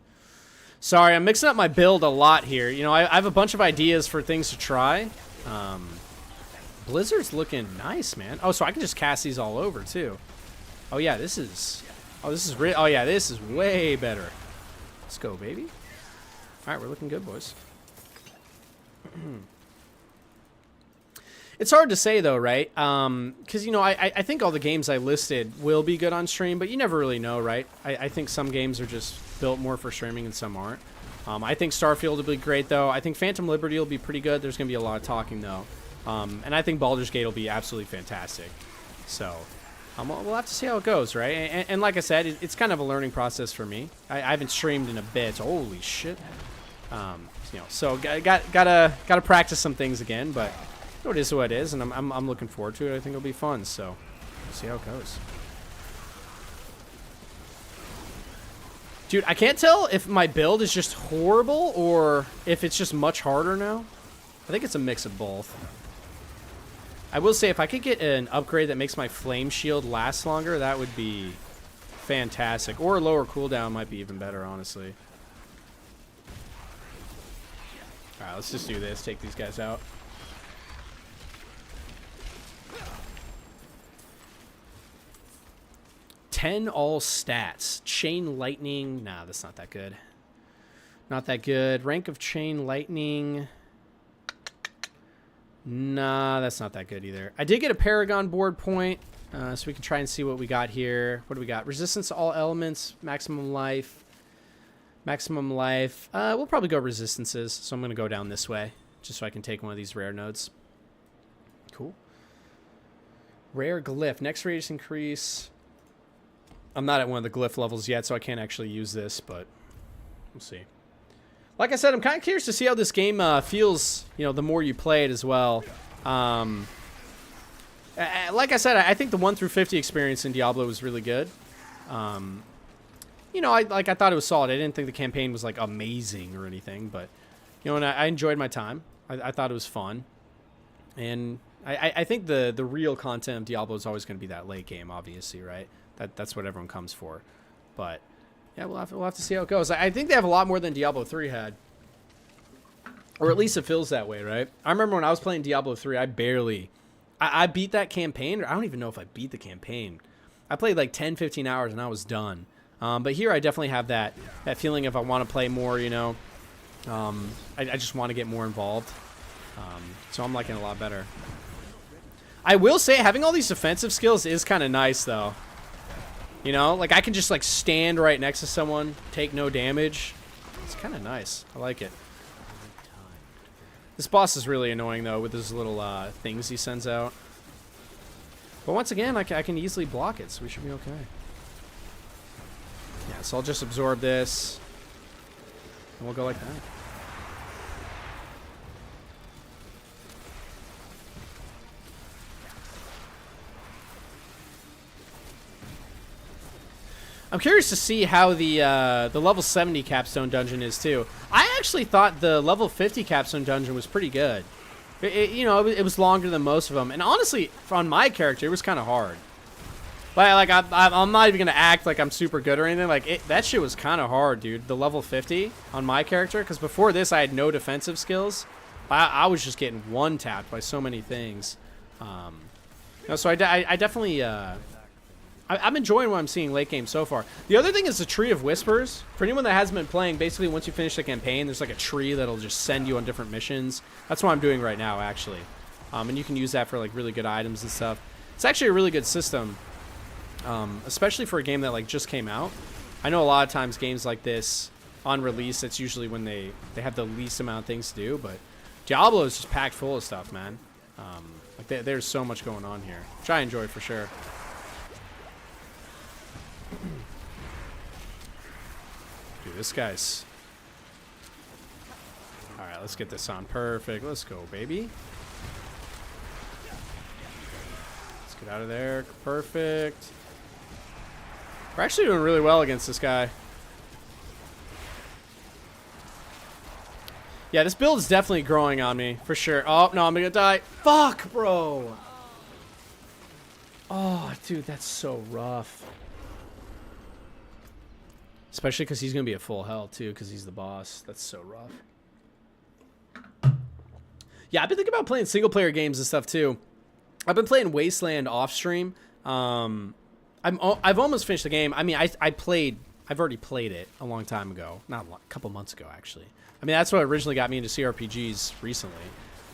Sorry, I'm mixing up my build a lot here. You know, I have a bunch of ideas for things to try. Blizzard's looking nice, man. Oh, so I can just cast these all over too. Oh yeah, this is oh yeah, this is way better. Let's go, baby. All right, we're looking good, boys. It's hard to say though, right? Because you know, I think all the games I listed will be good on stream, but you never really know, right? I think some games are just built more for streaming and some aren't. I think Starfield will be great though. I think Phantom Liberty will be pretty good. There's gonna be a lot of talking though. And I think Baldur's Gate will be absolutely fantastic. So, we'll have to see how it goes, right? And like I said, it's kind of a learning process for me. I haven't streamed in a bit. Holy shit. You know, so gotta practice some things again, but you know, it is what it is, and I'm looking forward to it. I think it'll be fun. So, we'll see how it goes. Dude, I can't tell if my build is just horrible or if it's just much harder now. I think it's a mix of both. I will say, if I could get an upgrade that makes my flame shield last longer, that would be fantastic. Or a lower cooldown might be even better, honestly. Alright, let's just do this. Take these guys out. Ten all stats. Chain lightning. Nah, that's not that good. Not that good. Rank of chain lightning. Nah, that's not that good either. I did get a Paragon board point, so we can try and see what we got here. What do we got? Resistance to all elements, maximum life. Maximum life. We'll probably go resistances, so I'm going to go down this way, just so I can take one of these rare nodes. Cool. Rare glyph. Next radius increase. I'm not at one of the glyph levels yet, so I can't actually use this, but we'll see. Like I said, I'm kind of curious to see how this game feels, you know, the more you play it as well. Like I said, I think the 1 through 50 experience in Diablo was really good. You know, I thought it was solid. I didn't think the campaign was, like, amazing or anything, but, you know, and I enjoyed my time. I thought it was fun. And I think the real content of Diablo is always going to be that late game, obviously, right? That's what everyone comes for. But yeah, we'll have to see how it goes. I think they have a lot more than Diablo 3 had. Or at least it feels that way, right? I remember when I was playing Diablo 3, I beat that campaign. Or I don't even know if I beat the campaign. I played like 10, 15 hours and I was done. But here I definitely have that feeling of I want to play more, you know. I just want to get more involved. So I'm liking it a lot better. I will say having all these defensive skills is kind of nice, though. You know, like I can just like stand right next to someone, take no damage. It's kind of nice. I like it. This boss is really annoying though with his little things he sends out. But once again, I can easily block it, so we should be okay. Yeah, so I'll just absorb this, and we'll go like that. I'm curious to see how the level 70 capstone dungeon is too. I actually thought the level 50 capstone dungeon was pretty good. You know, it was longer than most of them, and honestly, on my character, it was kind of hard. Like I'm not even gonna act like I'm super good or anything. Like that shit was kind of hard, dude. The level 50 on my character, because before this I had no defensive skills. I was just getting one tapped by so many things. You know, so I definitely. I'm enjoying what I'm seeing late game so far. The other thing is the Tree of Whispers. For anyone that hasn't been playing, basically once you finish the campaign, there's like a tree that'll just send you on different missions. That's what I'm doing right now, actually. And you can use that for like really good items and stuff. It's actually a really good system, especially for a game that like just came out. I know a lot of times games like this on release, that's usually when they have the least amount of things to do. But Diablo is just packed full of stuff, man. Like there's so much going on here, which I enjoy for sure. Dude, this guy's... Alright, let's get this on. Perfect. Let's go, baby. Let's get out of there. Perfect. We're actually doing really well against this guy. Yeah, this build is definitely growing on me, for sure. Oh, no, I'm gonna die. Fuck, bro! Oh, dude, that's so rough. Especially because he's going to be at full health, too, because he's the boss. That's so rough. Yeah, I've been thinking about playing single-player games and stuff, too. I've been playing Wasteland off-stream. I've almost finished the game. I mean, I've already played it a long time ago. Not a couple months ago, actually. I mean, that's what originally got me into CRPGs recently.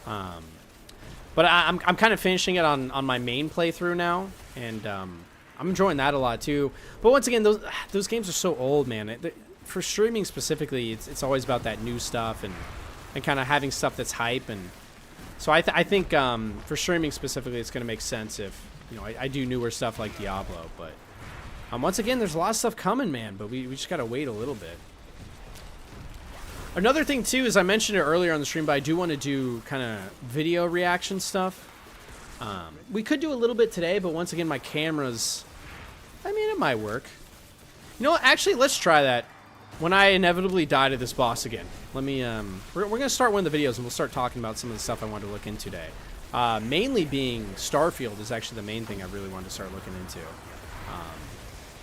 But I'm kind of finishing it on my main playthrough now, and... I'm enjoying that a lot too. But once again, those games are so old, man. For streaming specifically, it's always about that new stuff and kind of having stuff that's hype. And so I think for streaming specifically, it's going to make sense if I do newer stuff like Diablo. But once again, there's a lot of stuff coming, man. But we just got to wait a little bit. Another thing too is I mentioned it earlier on the stream, but I do want to do kind of video reaction stuff. We could do a little bit today, but once again, my camera's... I mean, it might work. You know what? Actually, let's try that when I inevitably die to this boss again. Let me, we're going to start one of the videos, and we'll start talking about some of the stuff I wanted to look into today. Mainly being Starfield is actually the main thing I really wanted to start looking into.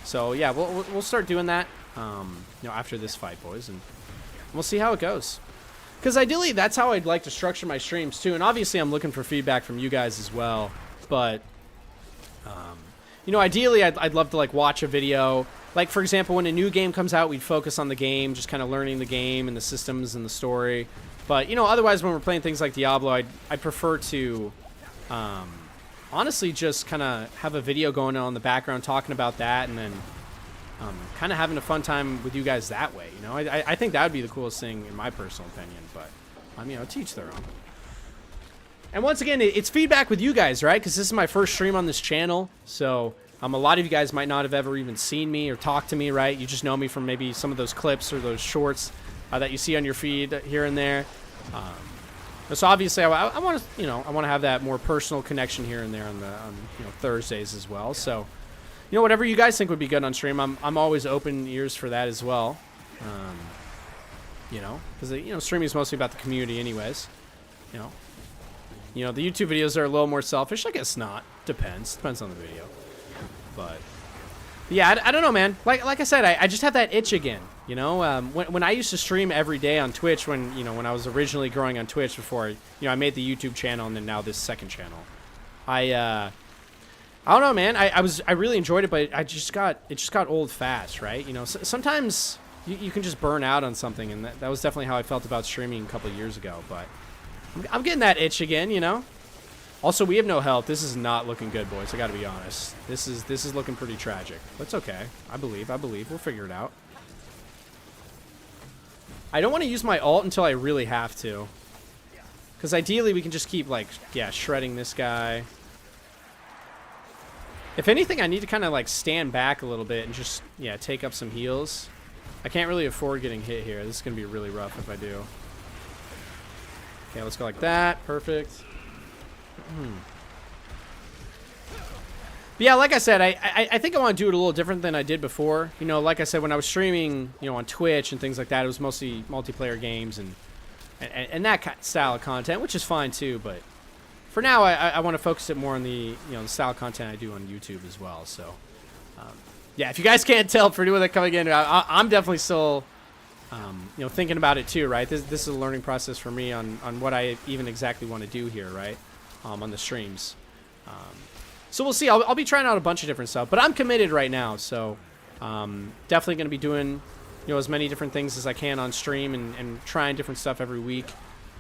So, yeah, we'll start doing that, after this fight, boys, and we'll see how it goes. Because ideally, that's how I'd like to structure my streams, too. And obviously, I'm looking for feedback from you guys as well. But... ideally, I'd love to, like, watch a video. Like, for example, when a new game comes out, we'd focus on the game, just kind of learning the game and the systems and the story. But, you know, otherwise when we're playing things like Diablo, I prefer to, honestly, just kind of have a video going on in the background talking about that, and then kind of having a fun time with you guys that way, you know? I think that would be the coolest thing in my personal opinion, but, you know, teach their own. And once again, it's feedback with you guys, right? Because this is my first stream on this channel, so a lot of you guys might not have ever even seen me or talked to me, right? You just know me from maybe some of those clips or those shorts that you see on your feed here and there. So obviously, I want to, you know, I want to have that more personal connection here and there on you know, Thursdays as well. So, you know, whatever you guys think would be good on stream, I'm always open ears for that as well. You know, because you know, streaming is mostly about the community, anyways. You know, the YouTube videos are a little more selfish. I guess not. Depends on the video. But yeah, I don't know, man. Like I said, I just have that itch again. You know, when I used to stream every day on Twitch, when I was originally growing on Twitch before, I made the YouTube channel and then now this second channel. I don't know, man. I really enjoyed it, but it just got old fast, right? You know, sometimes you can just burn out on something, and that was definitely how I felt about streaming a couple of years ago. But I'm getting that itch again, you know. Also, we have no health. This is not looking good, boys. I got to be honest. This is looking pretty tragic. But it's okay. I believe. We'll figure it out. I don't want to use my ult until I really have to. Because ideally, we can just keep, like, yeah, shredding this guy. If anything, I need to kind of, like, stand back a little bit and just, yeah, take up some heals. I can't really afford getting hit here. This is going to be really rough if I do. Okay, let's go like that. Perfect. But yeah, like I said, I think I want to do it a little different than I did before. You know, like I said, when I was streaming, you know, on Twitch and things like that, it was mostly multiplayer games and that style of content, which is fine too. But for now, I want to focus it more on the the style of content I do on YouTube as well. So yeah, if you guys can't tell for anyone that coming in, I'm definitely still thinking about it too, right? This is a learning process for me on what I even exactly want to do here, right? On the streams. So we'll see. I'll be trying out a bunch of different stuff, but I'm committed right now. So definitely going to be doing as many different things as I can on stream and trying different stuff every week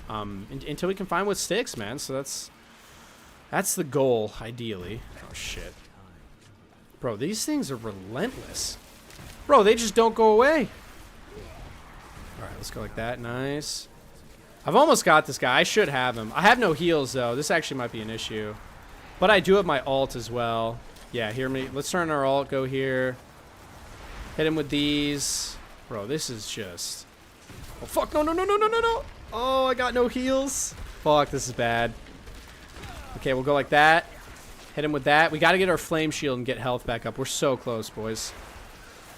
until we can find what sticks, man. So that's the goal, ideally. Oh shit, bro, these things are relentless, bro. They just don't go away. All right, let's go like that. Nice. I've almost got this guy. I should have him. I have no heals though. This actually might be an issue. But I do have my ult as well. Yeah, hear me. Let's turn our ult, go here. Hit him with these. Bro, this is just... Oh, fuck. No. Oh, I got no heals. Fuck, this is bad. Okay, we'll go like that. Hit him with that. We got to get our flame shield and get health back up. We're so close, boys.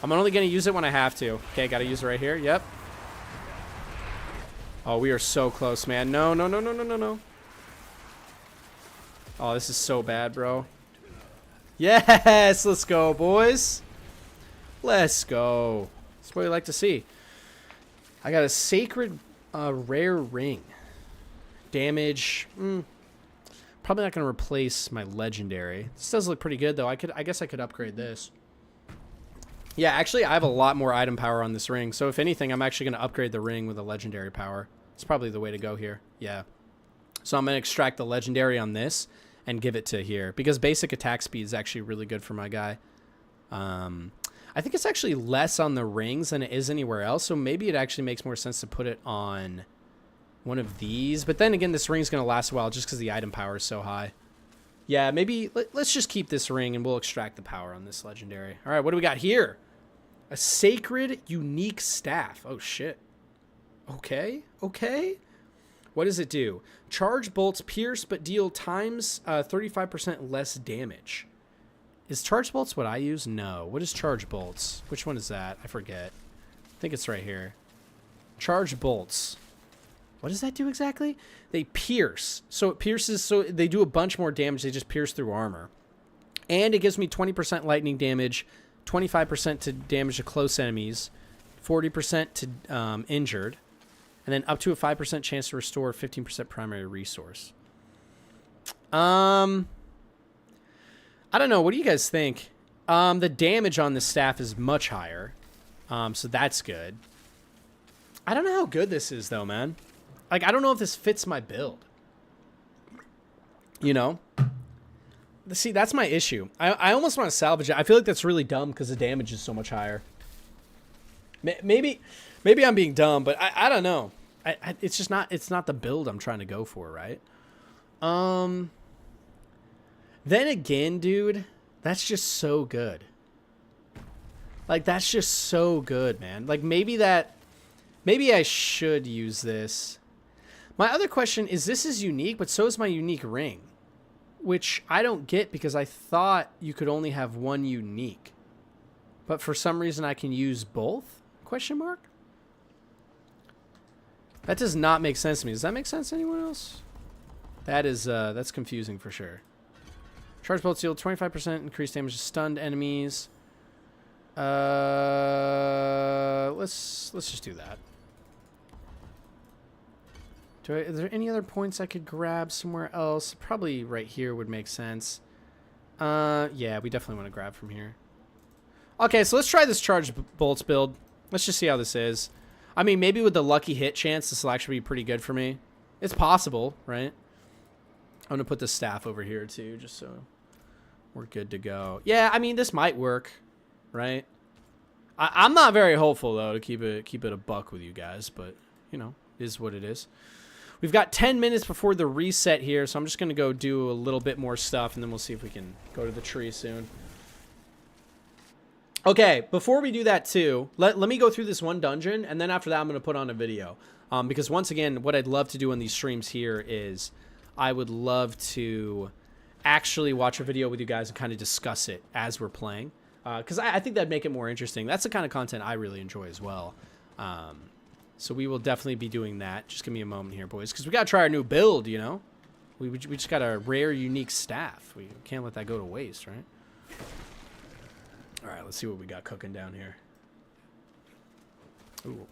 I'm only going to use it when I have to. Okay, got to use it right here. Yep. Oh, we are so close, man. No. Oh, this is so bad, bro. Yes, let's go, boys. Let's go. That's what we like to see. I got a sacred rare ring. Damage. Probably not going to replace my legendary. This does look pretty good, though. I guess I could upgrade this. Yeah, actually, I have a lot more item power on this ring. So if anything, I'm actually going to upgrade the ring with a legendary power. It's probably the way to go here. Yeah. So I'm going to extract the legendary on this and give it to here, because basic attack speed is actually really good for my guy. I think it's actually less on the rings than it is anywhere else, so maybe it actually makes more sense to put it on one of these. But then again, this ring's going to last a while just because the item power is so high. Yeah, maybe let's just keep this ring and we'll extract the power on this legendary. All right, what do we got here? A sacred unique staff. Oh, shit. Okay. What does it do? Charge bolts pierce but deal times 35% less damage. Is charge bolts what I use? No. What is charge bolts? Which one is that? I forget. I think it's right here. Charge bolts. What does that do exactly? They pierce. So it pierces, so they do a bunch more damage. They just pierce through armor. And it gives me 20% lightning damage, 25% to damage to close enemies, 40% to injured, and then up to a 5% chance to restore 15% primary resource. I don't know. What do you guys think? The damage on the staff is much higher, so that's good. I don't know how good this is, though, man. Like, I don't know if this fits my build. You know? See, that's my issue. I almost want to salvage it. I feel like that's really dumb because the damage is so much higher. Maybe I'm being dumb, but I don't know. It's just not, it's not the build I'm trying to go for, right? Then again, dude, that's just so good. Like, that's just so good, man. Like, maybe I should use this. My other question is, this is unique, but so is my unique ring, which I don't get because I thought you could only have one unique. But for some reason I can use both? Question mark? That does not make sense to me. Does that make sense to anyone else? That is, that's confusing for sure. Charge bolts deal 25% increased damage to stunned enemies. Let's just do that. Are there any other points I could grab somewhere else? Probably right here would make sense. Yeah, we definitely want to grab from here. Okay, so let's try this charge bolts build. Let's just see how this is. I mean, maybe with the lucky hit chance, this will actually be pretty good for me. It's possible, right? I'm going to put the staff over here too, just so we're good to go. Yeah, I mean, this might work, right? I'm not very hopeful, though, to keep it a buck with you guys, but, you know, it is what it is. We've got 10 minutes before the reset here, so I'm just going to go do a little bit more stuff, and then we'll see if we can go to the tree soon. Okay, before we do that, too, let me go through this one dungeon, and then after that, I'm going to put on a video. Because, once again, what I'd love to do on these streams here is I would love to actually watch a video with you guys and kind of discuss it as we're playing. Because I think that'd make it more interesting. That's the kind of content I really enjoy as well. So we will definitely be doing that. Just give me a moment here, boys, because we got to try our new build, you know? We just got a rare, unique staff. We can't let that go to waste, right? All right, let's see what we got cooking down here. Ooh.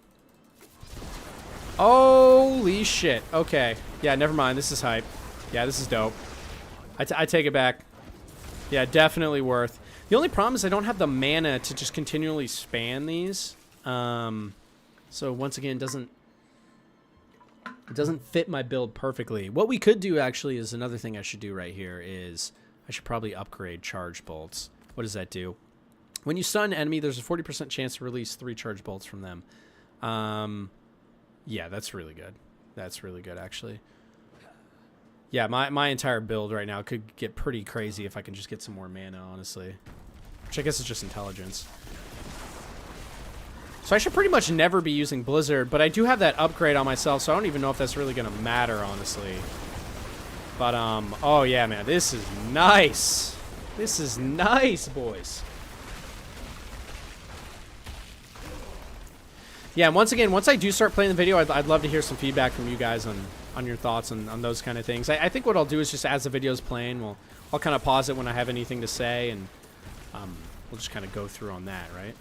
Holy shit. Okay. Yeah, never mind. This is hype. Yeah, this is dope. I take it back. Yeah, definitely worth. The only problem is I don't have the mana to just continually span these. So once again, it doesn't fit my build perfectly. What we could do actually is another thing I should do right here is I should probably upgrade charge bolts. What does that do? When you stun an enemy, there's a 40% chance to release 3 charge bolts from them. Yeah, that's really good. That's really good, actually. Yeah, my entire build right now could get pretty crazy if I can just get some more mana, honestly. Which I guess is just intelligence. So I should pretty much never be using Blizzard, but I do have that upgrade on myself, so I don't even know if that's really going to matter, honestly. But, oh yeah, man, this is nice. This is nice, boys. Yeah, and once again, once I do start playing the video, I'd love to hear some feedback from you guys on your thoughts on those kind of things. I think what I'll do is just as the video's playing, I'll kind of pause it when I have anything to say, and we'll just kind of go through on that, right?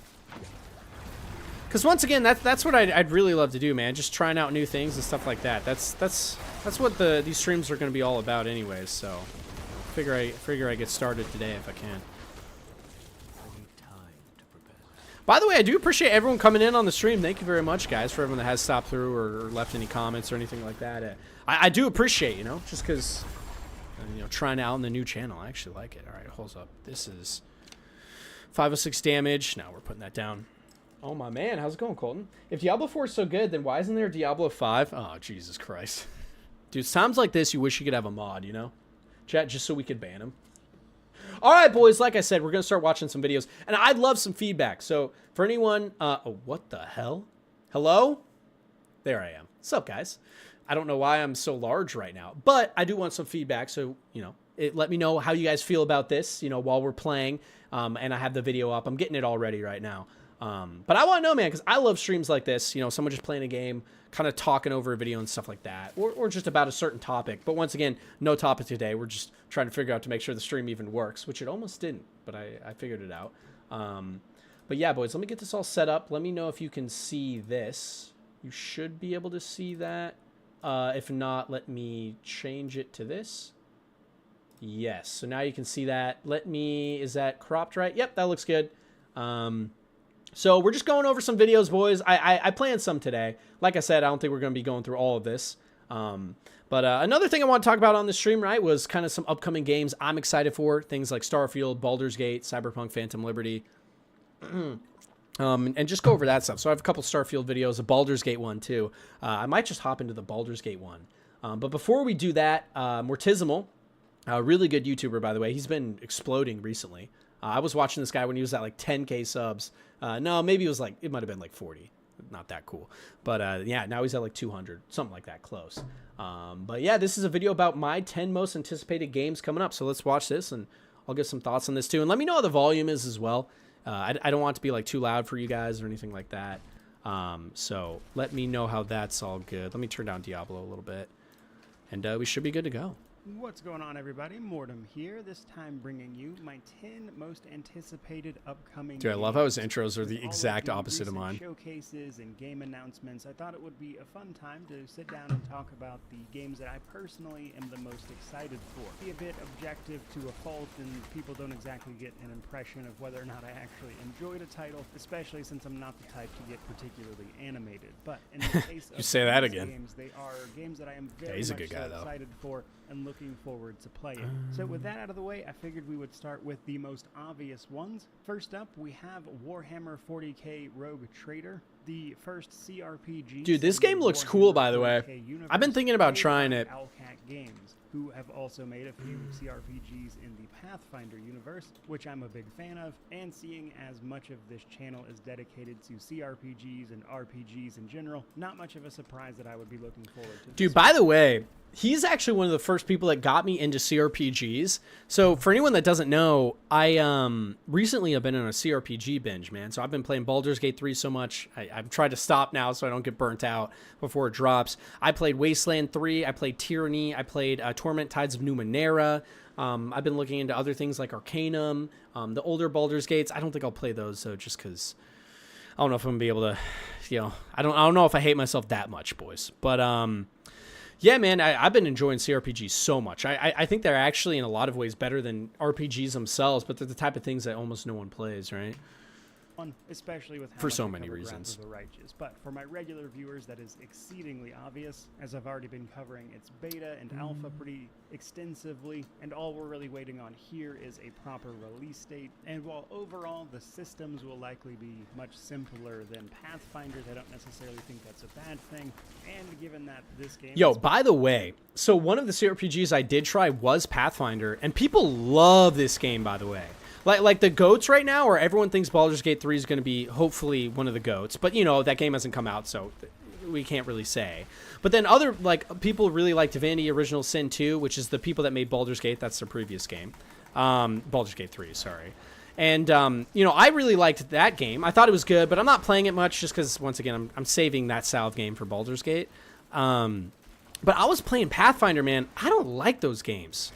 Because once again, that's what I'd really love to do, man. Just trying out new things and stuff like that. That's what these streams are going to be all about, anyways. So, figure I get started today if I can. By the way, I do appreciate everyone coming in on the stream. Thank you very much, guys, for everyone that has stopped through or left any comments or anything like that. I do appreciate, you know, just because, you know, trying out on the new channel. I actually like it. All right, holds up. This is 506 damage. Now we're putting that down. Oh, my man. How's it going, Colton? If Diablo 4 is so good, then why isn't there Diablo 5? Oh, Jesus Christ. Dude, times like this, you wish you could have a mod, you know? Chat, just so we could ban him. All right, boys. Like I said, we're going to start watching some videos. And I'd love some feedback. So, for anyone... oh, what the hell? Hello? There I am. What's up, guys? I don't know why I'm so large right now. But I do want some feedback. So, you know, let me know how you guys feel about this, you know, while we're playing. And I have the video up. I'm getting it all ready right now. But I want to know, man, because I love streams like this. You know, someone just playing a game, kind of talking over a video and stuff like that. Or just about a certain topic. But once again, no topic today. We're just trying to figure out to make sure the stream even works, which it almost didn't. But I figured it out. But yeah, boys, let me get this all set up. Let me know if you can see this. You should be able to see that. If not, let me change it to this. Yes, so now you can see that. Is that cropped right? Yep, that looks good. So we're just going over some videos, boys. I planned some today. Like I said, I don't think we're going to be going through all of this. But another thing I want to talk about on the stream, right, was kind of some upcoming games I'm excited for. Things like Starfield, Baldur's Gate, Cyberpunk, Phantom Liberty. And just go over that stuff. So I have a couple Starfield videos, a Baldur's Gate one too. I might just hop into the Baldur's Gate one. But before we do that, Mortizimal, a really good YouTuber, by the way. He's been exploding recently. I was watching this guy when he was at like 10K subs. No, maybe it was like, it might have been like 40. Not that cool. But yeah, now he's at like 200, something like that, close. But yeah, this is a video about my 10 most anticipated games coming up. So let's watch this and I'll give some thoughts on this too. And let me know how the volume is as well. I don't want it to be like too loud for you guys or anything like that. So let me know how that's all good. Let me turn down Diablo a little bit and we should be good to go. What's going on, everybody? Mortem here, this time bringing you my 10 most anticipated upcoming Dude, I love how his intros are the With all exact of the opposite of recent mine. Showcases and game announcements, I thought it would be a fun time to sit down and talk about the games that I personally am the most excited for. Be a bit objective to a fault, and people don't exactly get an impression of whether or not I actually enjoyed a title, especially since I'm not the type to get particularly animated. But in the case You of say that these again. games, they are games that I am very he's a much good guy, so though. excited for and looking forward to playing. So with that out of the way, I figured we would start with the most obvious ones. First up, we have Warhammer 40k Rogue Trader, the first CRPG. Dude, this game looks cool, by the way. I've been thinking about trying it. Alcat Games, who have also made a few CRPGs in the Pathfinder universe, which I'm a big fan of, and seeing as much of this channel is dedicated to CRPGs and RPGs in general, not much of a surprise that I would be looking forward to. Dude, by the way, he's actually one of the first people that got me into CRPGs. So for anyone that doesn't know, I recently have been on a CRPG binge, man. So I've been playing Baldur's Gate 3 so much. I've tried to stop now so I don't get burnt out before it drops. I played Wasteland 3. I played Tyranny. I played Torment Tides of Numenera. I've been looking into other things like Arcanum, the older Baldur's Gates. I don't think I'll play those, though, just because I don't know if I'm going to be able to, you know, I don't know if I hate myself that much, boys. But, yeah, man, I've been enjoying CRPGs so much. I think they're actually in a lot of ways better than RPGs themselves, but they're the type of things that almost no one plays, right? Especially with how For much so I many cover reasons. Wrath of the Righteous. But for my regular viewers, that is exceedingly obvious, as I've already been covering its beta and alpha pretty extensively, and all we're really waiting on here is a proper release date. And while overall the systems will likely be much simpler than Pathfinders, I don't necessarily think that's a bad thing. And given that this game... Yo, by the way, so one of the CRPGs I did try was Pathfinder, and people love this game, by the way. Like the GOATs right now, or everyone thinks Baldur's Gate 3 is going to be hopefully one of the GOATs. But, you know, that game hasn't come out, so we can't really say. But then other, like, people really like Divinity Original Sin 2, which is the people that made Baldur's Gate. That's their previous game. Baldur's Gate 3, sorry. And, you know, I really liked that game. I thought it was good, but I'm not playing it much just because, once again, I'm saving that style of game for Baldur's Gate. But I was playing Pathfinder, man. I don't like those games.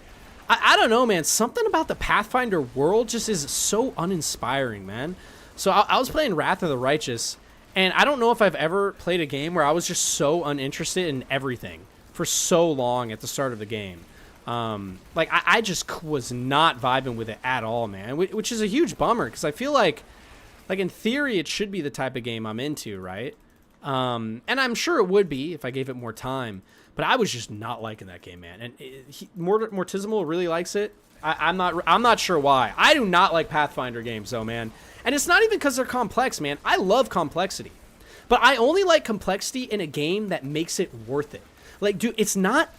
I don't know, man. Something about the Pathfinder world just is so uninspiring, man. So I was playing Wrath of the Righteous, and I don't know if I've ever played a game where I was just so uninterested in everything for so long at the start of the game. Like, I just was not vibing with it at all, man, which is a huge bummer because I feel like in theory, it should be the type of game I'm into, right? And I'm sure it would be if I gave it more time. But I was just not liking that game, man. And Mortizimal really likes it. I'm not sure why. I do not like Pathfinder games, though, man. And it's not even because they're complex, man. I love complexity. But I only like complexity in a game that makes it worth it. Like, dude, it's not...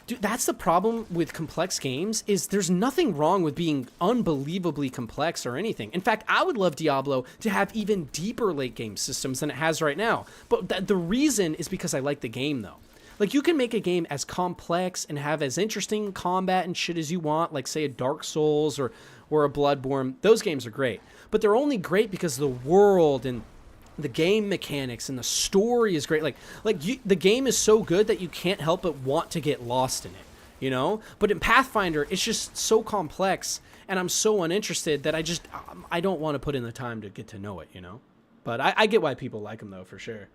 Dude, that's the problem with complex games, is there's nothing wrong with being unbelievably complex or anything. In fact, I would love Diablo to have even deeper late game systems than it has right now. But the reason is because I like the game, though. Like, you can make a game as complex and have as interesting combat and shit as you want, like, say, a Dark Souls or a Bloodborne. Those games are great. But they're only great because the world and the game mechanics and the story is great. The game is so good that you can't help but want to get lost in it, you know? But in Pathfinder, it's just so complex, and I'm so uninterested that I don't want to put in the time to get to know it, you know? But I get why people like them, though, for sure.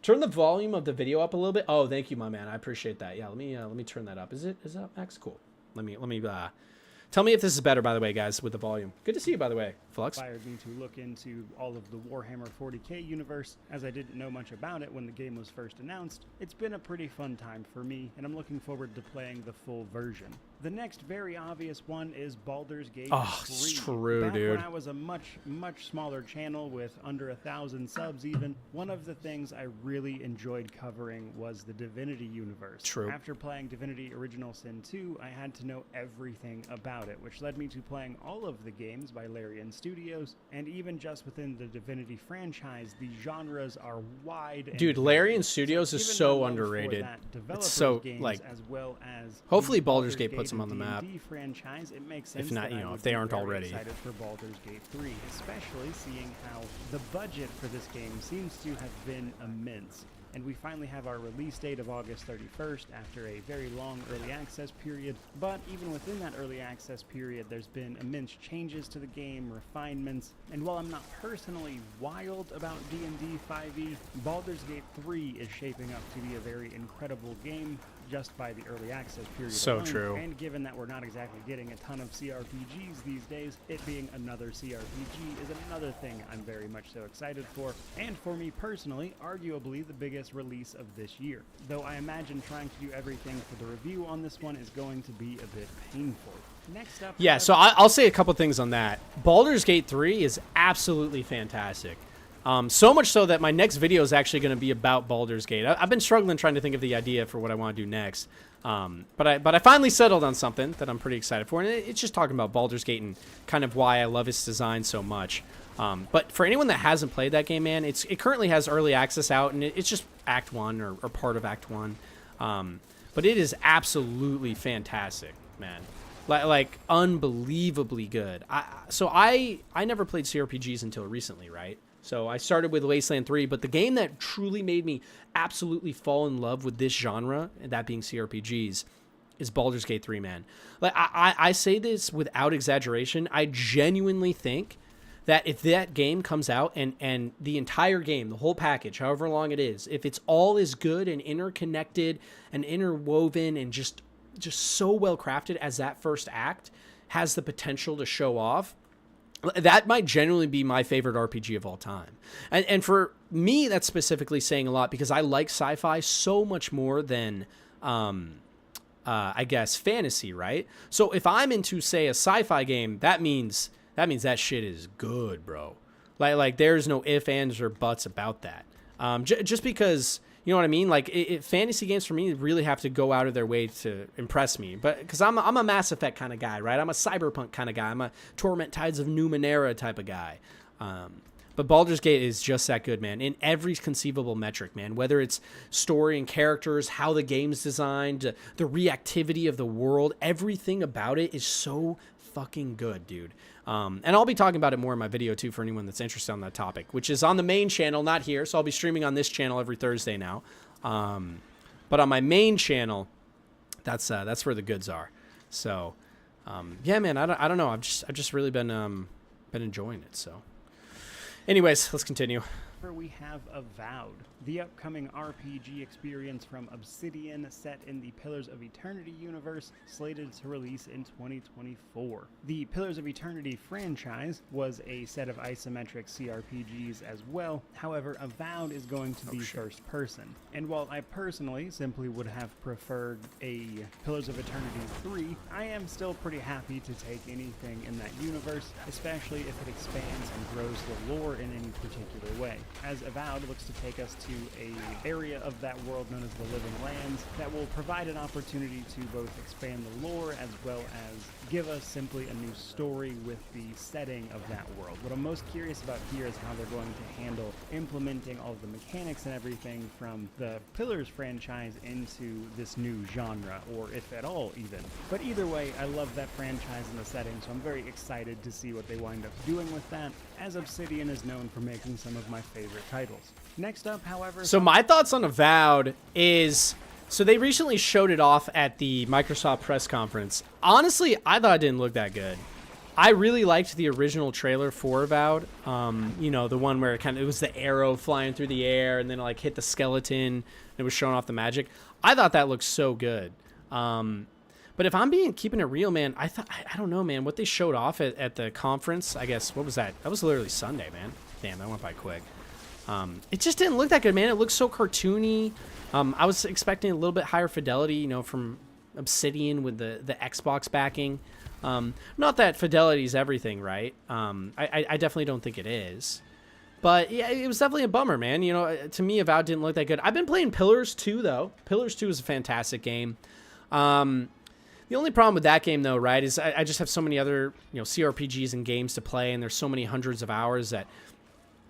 Turn the volume of the video up a little bit. Oh, thank you, my man. I appreciate that. Yeah, let me turn that up. Is it up, Max? Cool. Let me Tell me if this is better, by the way, guys, with the volume. Good to see you, by the way, Flux. Inspired me to look into all of the Warhammer 40k universe, as I didn't know much about it when the game was first announced. It's been a pretty fun time for me, and I'm looking forward to playing the full version. The next very obvious one is Baldur's Gate 3. It's true, Back dude. when I was a much smaller channel with under 1,000 subs even, one of the things I really enjoyed covering was the Divinity universe. True. After playing Divinity Original Sin 2, I had to know everything about it, which led me to playing all of the games by Larian Studios, and even just within the Divinity franchise, the genres are wide. Dude, Larian Studios is so underrated. It's so, like, as well as hopefully Baldur's Gate puts them on the D&D map. franchise, it makes sense If not, that you I know, would if they be aren't very already. excited for Baldur's Gate 3, especially seeing how the budget for this game seems to have been immense. And we finally have our release date of August 31st after a very long early access period. But even within that early access period, there's been immense changes to the game, refinements, and while I'm not personally wild about D&D 5e, Baldur's Gate 3 is shaping up to be a very incredible game just by the early access period So alone. true. And given that we're not exactly getting a ton of CRPGs these days, it being another CRPG is another thing I'm very much so excited for, and for me personally, arguably the biggest release of this year. Though I imagine trying to do everything for the review on this one is going to be a bit painful. Next up... Yeah, so I'll say a couple things on that. Baldur's Gate 3 is absolutely fantastic. So much so that my next video is actually going to be about Baldur's Gate. I've been struggling trying to think of the idea for what I want to do next. But I finally settled on something that I'm pretty excited for. And it's just talking about Baldur's Gate and kind of why I love its design so much. But for anyone that hasn't played that game, man, it currently has early access out. And it's just Act 1 or part of Act 1. But it is absolutely fantastic, man. Like unbelievably good. I never played CRPGs until recently, right? So I started with Wasteland 3, but the game that truly made me absolutely fall in love with this genre, and that being CRPGs, is Baldur's Gate 3, man. Like I say this without exaggeration. I genuinely think that if that game comes out and the entire game, the whole package, however long it is, if it's all as good and interconnected and interwoven and just so well crafted as that first act has the potential to show off, that might genuinely be my favorite RPG of all time. And for me, that's specifically saying a lot because I like sci-fi so much more than, I guess, fantasy, right? So if I'm into, say, a sci-fi game, that means that shit is good, bro. Like there's no ifs, ands, or buts about that. Just because... You know what I mean? Like, fantasy games for me really have to go out of their way to impress me. But because I'm a Mass Effect kind of guy, right? I'm a Cyberpunk kind of guy. I'm a Torment Tides of Numenera type of guy. But Baldur's Gate is just that good, man. In every conceivable metric, man. Whether it's story and characters, how the game's designed, the reactivity of the world, everything about it is so fucking good, dude. And I'll be talking about it more in my video too for anyone that's interested on that topic, which is on the main channel, not here. So I'll be streaming on this channel every Thursday now. But on my main channel, that's where the goods are. So, yeah, man, I don't know. I've just really been enjoying it. So, anyways, let's continue. We have Avowed, the upcoming RPG experience from Obsidian set in the Pillars of Eternity universe, slated to release in 2024. The Pillars of Eternity franchise was a set of isometric CRPGs as well, however, Avowed is going to be first person. And while I personally simply would have preferred a Pillars of Eternity 3, I am still pretty happy to take anything in that universe, especially if it expands and grows the lore in any particular way, as Avowed looks to take us to a area of that world known as the Living Lands that will provide an opportunity to both expand the lore as well as give us simply a new story with the setting of that world. What I'm most curious about here is how they're going to handle implementing all of the mechanics and everything from the Pillars franchise into this new genre, or if at all even. But either way, I love that franchise and the setting, so I'm very excited to see what they wind up doing with that, as Obsidian is known for making some of my favorite titles. Next up, however... So my thoughts on Avowed is... So they recently showed it off at the Microsoft press conference. Honestly, I thought it didn't look that good. I really liked the original trailer for Avowed. You know, the one where it was the arrow flying through the air and then it like hit the skeleton and it was showing off the magic. I thought that looked so good. But if I'm keeping it real, man, I don't know, man. What they showed off at the conference, I guess, what was that? That was literally Sunday, man. Damn, that went by quick. It just didn't look that good, man. It looked so cartoony. I was expecting a little bit higher fidelity, you know, from Obsidian with the Xbox backing. Not that fidelity is everything, right? I definitely don't think it is. But yeah, it was definitely a bummer, man. You know, to me, Avowed didn't look that good. I've been playing Pillars 2, though. Pillars 2 is a fantastic game. The only problem with that game, though, right, is I just have so many other, you know, CRPGs and games to play, and there's so many hundreds of hours that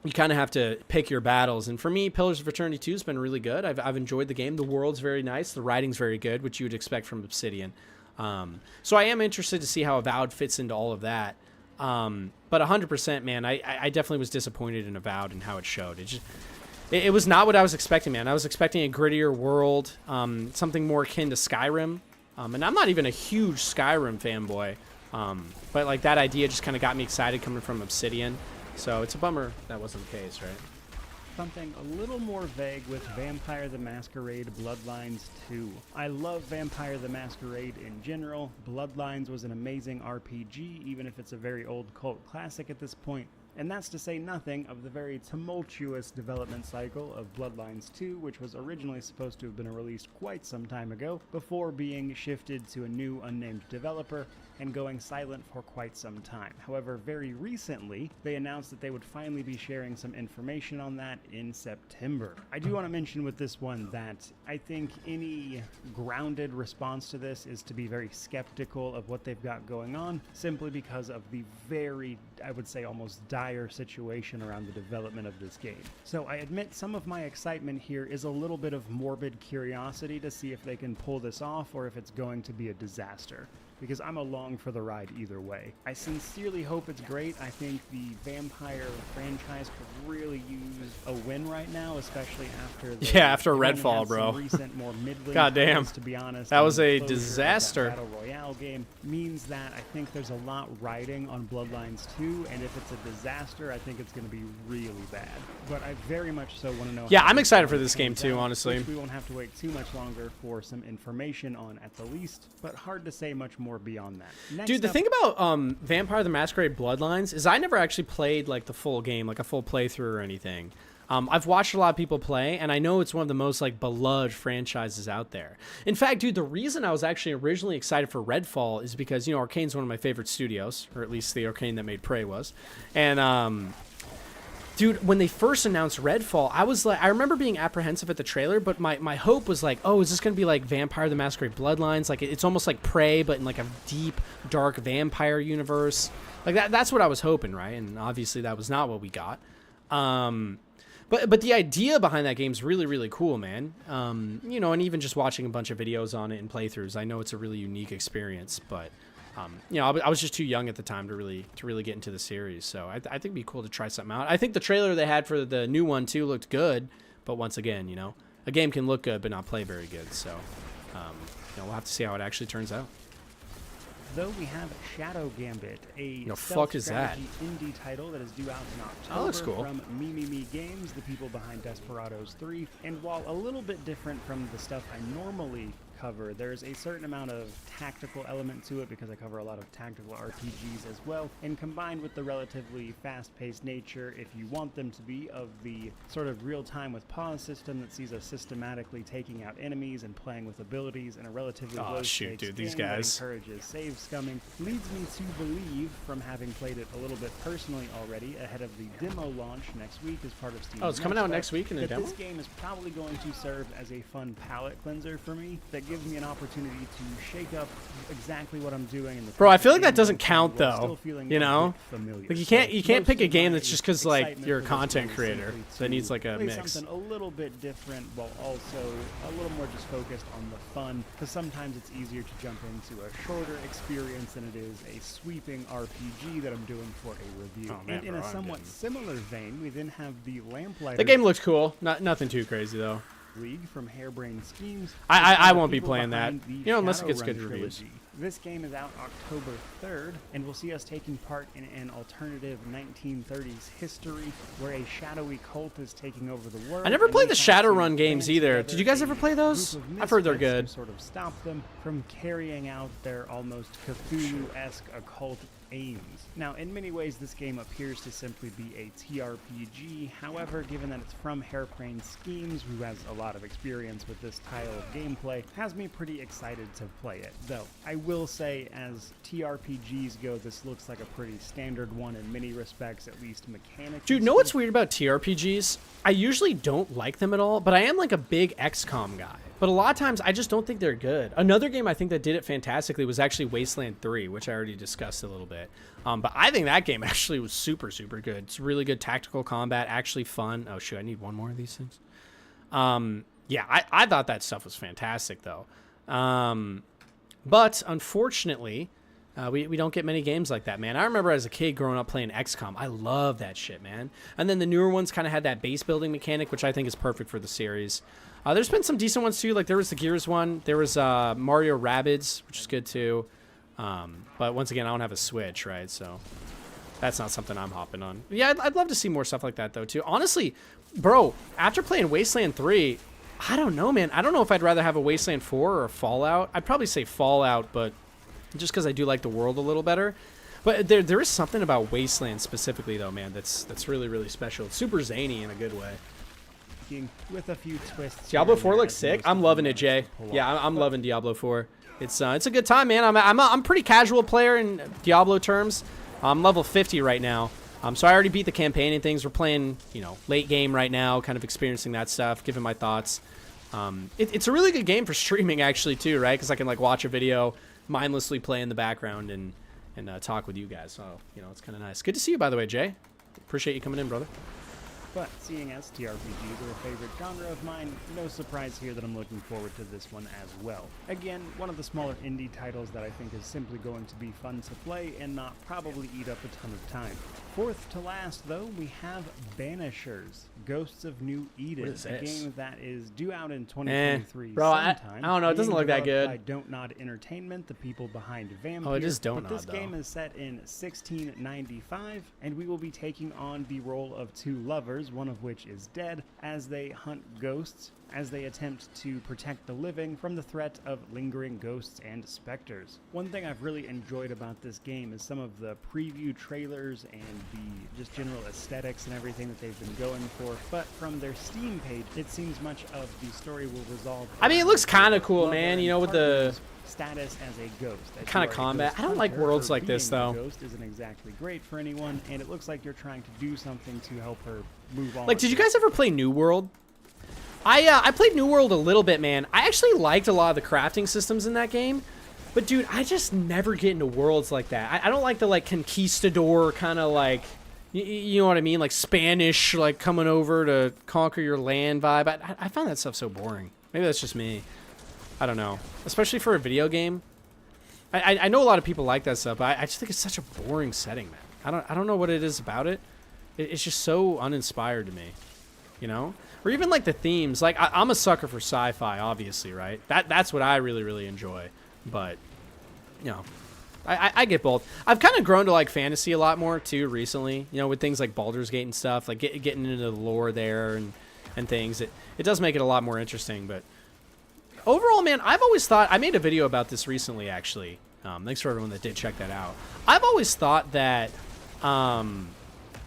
you kind of have to pick your battles. And for me, Pillars of Eternity 2 has been really good. I've enjoyed the game. The world's very nice. The writing's very good, which you would expect from Obsidian. So I am interested to see how Avowed fits into all of that. But 100%, man, I definitely was disappointed in Avowed and how it showed. It was not what I was expecting, man. I was expecting a grittier world, something more akin to Skyrim. And I'm not even a huge Skyrim fanboy. But like that idea just kind of got me excited coming from Obsidian. So it's a bummer that wasn't the case, right? Something a little more vague with Vampire the Masquerade Bloodlines 2. I love Vampire the Masquerade in general. Bloodlines was an amazing RPG, even if it's a very old cult classic at this point. And that's to say nothing of the very tumultuous development cycle of Bloodlines 2, which was originally supposed to have been released quite some time ago, before being shifted to a new unnamed developer and going silent for quite some time. However, very recently, they announced that they would finally be sharing some information on that in September. I do want to mention with this one that I think any grounded response to this is to be very skeptical of what they've got going on, simply because of the very, I would say, almost dire situation around the development of this game. So I admit some of my excitement here is a little bit of morbid curiosity to see if they can pull this off or if it's going to be a disaster, because I'm along for the ride either way. I sincerely hope it's great. I think the Vampire franchise could really use a win right now, especially after after Redfall, bro. Recent, more middling God damn. titles, to be honest. That was a closure of that disaster. Battle Royale game means that I think there's a lot riding on Bloodlines 2, and if it's a disaster, I think it's going to be really bad. But I very much so want to know. Yeah, how I'm this excited for one this game turns too, out, honestly. which we won't have to wait too much longer for some information on at the least, but hard to say much more beyond that. Next Dude, the up, thing about Vampire the Masquerade Bloodlines is I never actually played like the full game, like a full playthrough or anything. I've watched a lot of people play, and I know it's one of the most like beloved franchises out there. In fact, dude, the reason I was actually originally excited for Redfall is because, you know, Arcane's one of my favorite studios, or at least the Arcane that made Prey was. And dude, when they first announced Redfall, I was like, I remember being apprehensive at the trailer, but my hope was like, oh, is this going to be like Vampire the Masquerade Bloodlines? Like, it's almost like Prey, but in like a deep, dark vampire universe. Like, that's what I was hoping, right? And obviously that was not what we got. But the idea behind that game is really, really cool, man. You know, and even just watching a bunch of videos on it and playthroughs, I know it's a really unique experience, but you know, I was just too young at the time to really get into the series. So I think it'd be cool to try something out. I think the trailer they had for the new one too looked good, but once again, you know, a game can look good but not play very good. So you know, we'll have to see how it actually turns out. Though we have Shadow Gambit, a fuck is that? indie title that is due out in October That looks cool. from Me Games, the people behind Desperados 3. And while a little bit different from the stuff I normally cover, there's a certain amount of tactical element to it because I cover a lot of tactical RPGs as well, and combined with the relatively fast-paced nature, if you want them to be, of the sort of real-time with pause system that sees us systematically taking out enemies and playing with abilities in a relatively low-stakes dude, these game that guys. encourages save scumming, leads me to believe, from having played it a little bit personally already ahead of the demo launch next week as part of Steam's Oh, it's coming out next week in a that demo? this game is probably going to serve as a fun palate cleanser for me that gives me an opportunity to shake up exactly what I'm doing in the Bro, I feel like that game doesn't while count still though. feeling You a know, bit familiar. like you So can't pick a most of game my that's just because like excitement you're a for this content one is creator simply that needs like a play mix. something a little bit different while also a little more just focused on the fun, because sometimes it's easier to jump into a shorter experience than it is a sweeping RPG that I'm doing for a review. Oh, man, and in bro, a I'm somewhat getting- similar vein, we then have the Lamplighter. The game looks cool. Nothing too crazy though. League from Harebrained Schemes. I the won't be people playing that. behind the You know, unless it gets Shadowrun good reviews. trilogy. This game is out October 3rd, and will see us taking part in an alternative 1930s history where a shadowy cult is taking over the world. I never played and the we have to Shadowrun games band either. together Did you guys a ever play those? group of I've heard they're misfits good. to sort of stop them from carrying out their almost Cthulhu-esque occult aims. Now, in many ways, this game appears to simply be a TRPG. However, given that it's from Harebrained Schemes, who has a lot of experience with this style of gameplay, has me pretty excited to play it. Though, I will say, as TRPGs go, this looks like a pretty standard one in many respects, at least mechanically. Dude, know what's weird about TRPGs? I usually don't like them at all, but I am like a big XCOM guy. But a lot of times, I just don't think they're good. Another game I think that did it fantastically was actually Wasteland 3, which I already discussed a little bit. But I think that game actually was super, super good. It's really good tactical combat, actually fun. Oh, shoot, I need one more of these things. Yeah, I thought that stuff was fantastic, though. But unfortunately, we don't get many games like that, man. I remember as a kid growing up playing XCOM. I love that shit, man. And then the newer ones kind of had that base building mechanic, which I think is perfect for the series. There's been some decent ones, too. Like, there was the Gears one. There was Mario Rabbids, which is good, too. But once again, I don't have a Switch, right? So that's not something I'm hopping on. Yeah, I'd love to see more stuff like that, though, too. Honestly, bro, after playing Wasteland 3, I don't know, man. I don't know if I'd rather have a Wasteland 4 or a Fallout. I'd probably say Fallout, but just because I do like the world a little better. But there is something about Wasteland specifically, though, man, that's really, really special. It's super zany in a good way. With a few twists. Diablo 4 looks sick. I'm loving it, Jay. Yeah, I'm loving Diablo 4. It's a good time, man. I'm a pretty casual player in Diablo terms. I'm level 50 right now. So I already beat the campaign and things. We're playing, late game right now, kind of experiencing that stuff, giving my thoughts. It's a really good game for streaming, actually, too, right? Because I can watch a video, mindlessly play in the background, and talk with you guys. So it's kind of nice. Good to see you, by the way, Jay. Appreciate you coming in, brother. But seeing as TRPGs are a favorite genre of mine, no surprise here that I'm looking forward to this one as well. Again, one of the smaller indie titles that I think is simply going to be fun to play and not probably eat up a ton of time. Fourth to last, though, we have Banishers, Ghosts of New Eden, a game that is due out in 2023 bro, sometime. I don't know, it doesn't look that good. By Don't Nod Entertainment, the people behind Vampire. Oh, it is Don't Nod, But this though. game is set in 1695, and we will be taking on the role of two lovers, one of which is dead, as they hunt ghosts, as they attempt to protect the living from the threat of lingering ghosts and specters. One thing I've really enjoyed about this game is some of the preview trailers and the just general aesthetics and everything that they've been going for, but from their Steam page, it seems much of the story will resolve. I mean, it looks kind of cool, man, with the status as a ghost. kind of combat. I don't like worlds like this, though. Ghost isn't exactly great for anyone, and it looks like you're trying to do something to help her move on. Like, did you guys ever play New World? I played New World a little bit, man. I actually liked a lot of the crafting systems in that game. But, dude, I just never get into worlds like that. I don't like the, conquistador kind of, you know what I mean? Like, Spanish, coming over to conquer your land vibe. I find that stuff so boring. Maybe that's just me. I don't know. Especially for a video game. I know a lot of people like that stuff, but I just think it's such a boring setting, man. I don't know what it is about it. It's just so uninspired to me, Or even the themes. I'm a sucker for sci-fi, obviously, right? That's what I really, really enjoy. But, I get both. I've kind of grown to like fantasy a lot more too recently, with things like Baldur's Gate and stuff, getting into the lore there and things. It does make it a lot more interesting, but overall, man, I've always thought, I made a video about this recently, actually. Thanks for everyone that did check that out. I've always thought that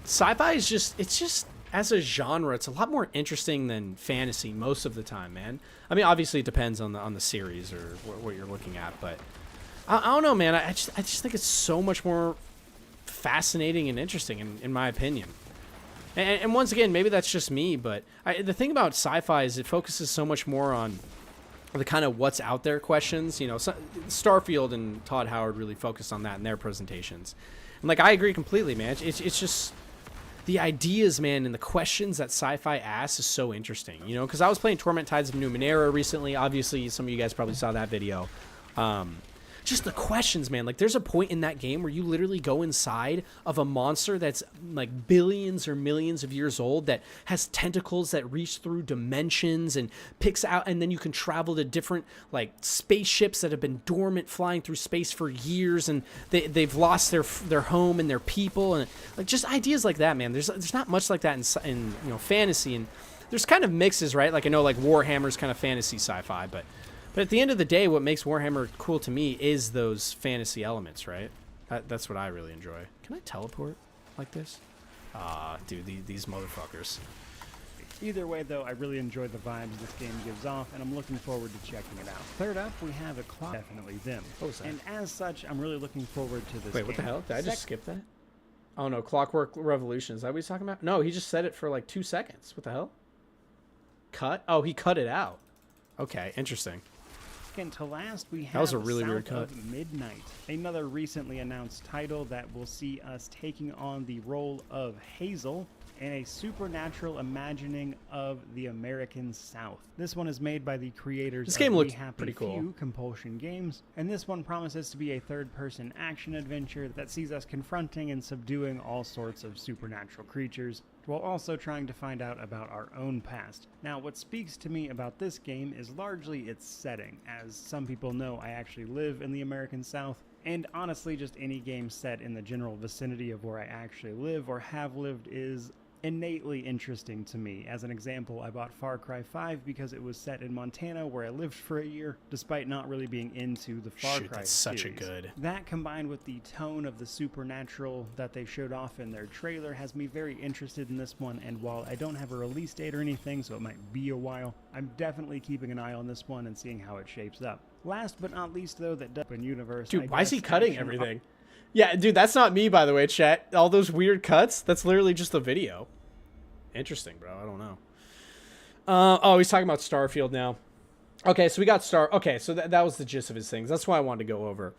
sci-fi is just as a genre, it's a lot more interesting than fantasy most of the time, man. I mean, obviously it depends on the series or what you're looking at, but I don't know, man. I just think it's so much more fascinating and interesting, in my opinion. And once again, maybe that's just me, but the thing about sci-fi is it focuses so much more on the kind of what's out there questions. Starfield and Todd Howard really focused on that in their presentations. And I agree completely, man. It's just the ideas, man, and the questions that sci-fi asks is so interesting, because I was playing Torment Tides of Numenera recently. Obviously, some of you guys probably saw that video. just the questions, man. Like, there's a point in that game where you literally go inside of a monster that's like billions or millions of years old that has tentacles that reach through dimensions and picks out, and then you can travel to different like spaceships that have been dormant flying through space for years, and they've lost their home and their people, and like just ideas like that, man. There's not much like that in fantasy, and there's kind of mixes, right? Like I know like Warhammer's kind of fantasy sci-fi, but at the end of the day, what makes Warhammer cool to me is those fantasy elements, right? That's what I really enjoy. Can I teleport like this? Dude, these motherfuckers. Either way, though, I really enjoy the vibes this game gives off, and I'm looking forward to checking it out. Third up, we have a clock. Definitely them. What was that? And as such, I'm really looking forward to this Wait, game. what the hell? Did I just skip that? Oh, no. Clockwork Revolution. Is that what he's talking about? No, he just said it for like 2 seconds. What the hell? Cut? Oh, he cut it out. Okay, interesting. And to last, we have That was a really South weird cut. of Midnight, another recently announced title that will see us taking on the role of Hazel in a supernatural imagining of the American South. This one is made by the creators This game of looks We Happy pretty cool. Few, Compulsion Games, and this one promises to be a third-person action adventure that sees us confronting and subduing all sorts of supernatural creatures, while also trying to find out about our own past. Now, what speaks to me about this game is largely its setting. As some people know, I actually live in the American South, and honestly, just any game set in the general vicinity of where I actually live or have lived is innately interesting to me. As an example, I bought Far Cry 5 because it was set in Montana, where I lived for a year, despite not really being into the Far Cry That's such a series. good. That, combined with the tone of the supernatural that they showed off in their trailer, has me very interested in this one, and while I don't have a release date or anything, so it might be a while, I'm definitely keeping an eye on this one and seeing how it shapes up. Last but not least, though, that open universe. Dude, I why is he guess cutting action- everything? Yeah, dude, that's not me, by the way, chat. All those weird cuts, that's literally just the video. Interesting, bro. I don't know. Oh, he's talking about Starfield now. Okay, so we got Okay, so that was the gist of his things. That's why I wanted to go over.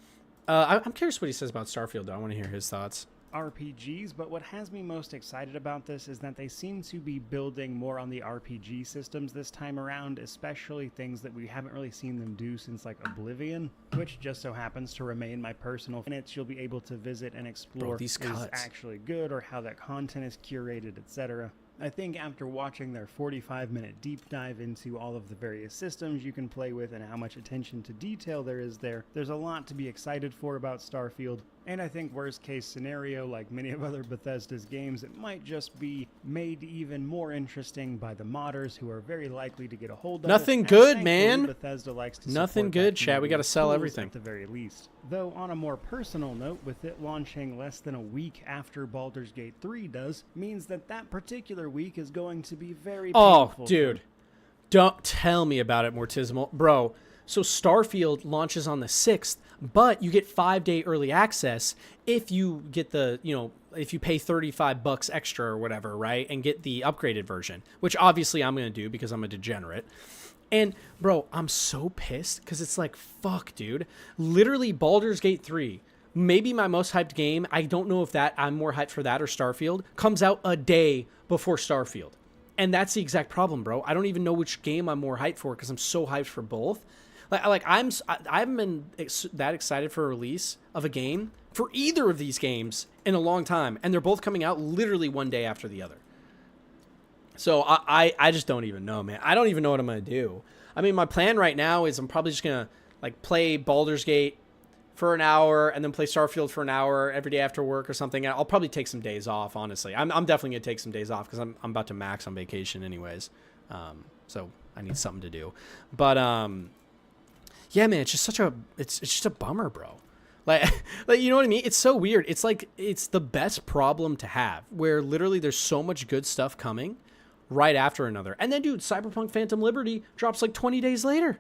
I'm curious what he says about Starfield, though. I want to hear his thoughts. RPGs, but what has me most excited about this is that they seem to be building more on the RPG systems this time around, especially things that we haven't really seen them do since like Oblivion, which just so happens to remain my personal minutes. You'll be able to visit and explore these is cuts. actually good or how that content is curated, etc. I think after watching their 45-minute deep dive into all of the various systems you can play with and how much attention to detail there is there's a lot to be excited for about Starfield. And I think worst case scenario, like many of other Bethesda's games, it might just be made even more interesting by the modders who are very likely to get a hold of Nothing it. And good, thankfully, man. Bethesda likes to Nothing support good, that chat. We community gotta sell tools everything. at the very least. Though on a more personal note, with it launching less than a week after Baldur's Gate 3 does, means that particular week is going to be very Oh, painful. dude. Don't tell me about it, Mortismal. Bro, so Starfield launches on the 6th, but you get 5-day early access if you get if you pay $35 extra or whatever, right? And get the upgraded version, which obviously I'm going to do because I'm a degenerate. And, bro, I'm so pissed because it's like, fuck, dude. Literally, Baldur's Gate 3, maybe my most hyped game, I don't know if I'm more hyped for that or Starfield, comes out a day before Starfield. And that's the exact problem, bro. I don't even know which game I'm more hyped for because I'm so hyped for both. I haven't been that excited for a release of a game for either of these games in a long time. And they're both coming out literally one day after the other. So I just don't even know, man. I don't even know what I'm going to do. I mean, my plan right now is I'm probably just going to play Baldur's Gate for an hour and then play Starfield for an hour every day after work or something. I'll probably take some days off, honestly. I'm definitely going to take some days off because I'm about to max on vacation anyways. So I need something to do. But yeah, man, it's just it's just a bummer, bro. Like, you know what I mean? It's so weird. It's like, it's the best problem to have where literally there's so much good stuff coming right after another. And then, dude, Cyberpunk Phantom Liberty drops like 20 days later.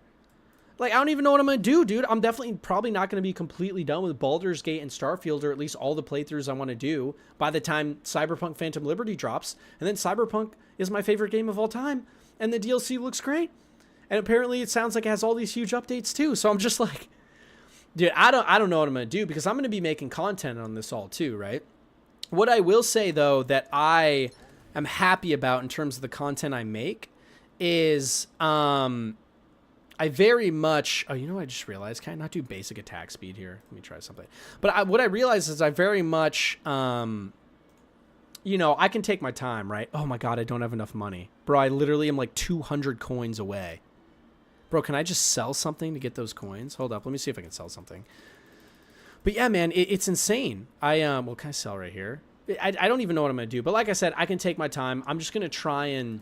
Like, I don't even know what I'm going to do, dude. I'm definitely probably not going to be completely done with Baldur's Gate and Starfield, or at least all the playthroughs I want to do by the time Cyberpunk Phantom Liberty drops. And then Cyberpunk is my favorite game of all time. And the DLC looks great. And apparently it sounds like it has all these huge updates too. So I'm just like, dude, I don't know what I'm going to do because I'm going to be making content on this all too, right? What I will say, though, that I am happy about in terms of the content I make is I very much. Oh, you know what I just realized? Can I not do basic attack speed here? Let me try something. But what I realized is I very much, you know, I can take my time, right? Oh my god, I don't have enough money, bro. I literally am like 200 coins away. Bro, can I just sell something to get those coins? Hold up, let me see if I can sell something. But yeah, man, it's insane. What can I sell right here? I don't even know what I'm gonna do. But like I said, I can take my time. I'm just gonna try and,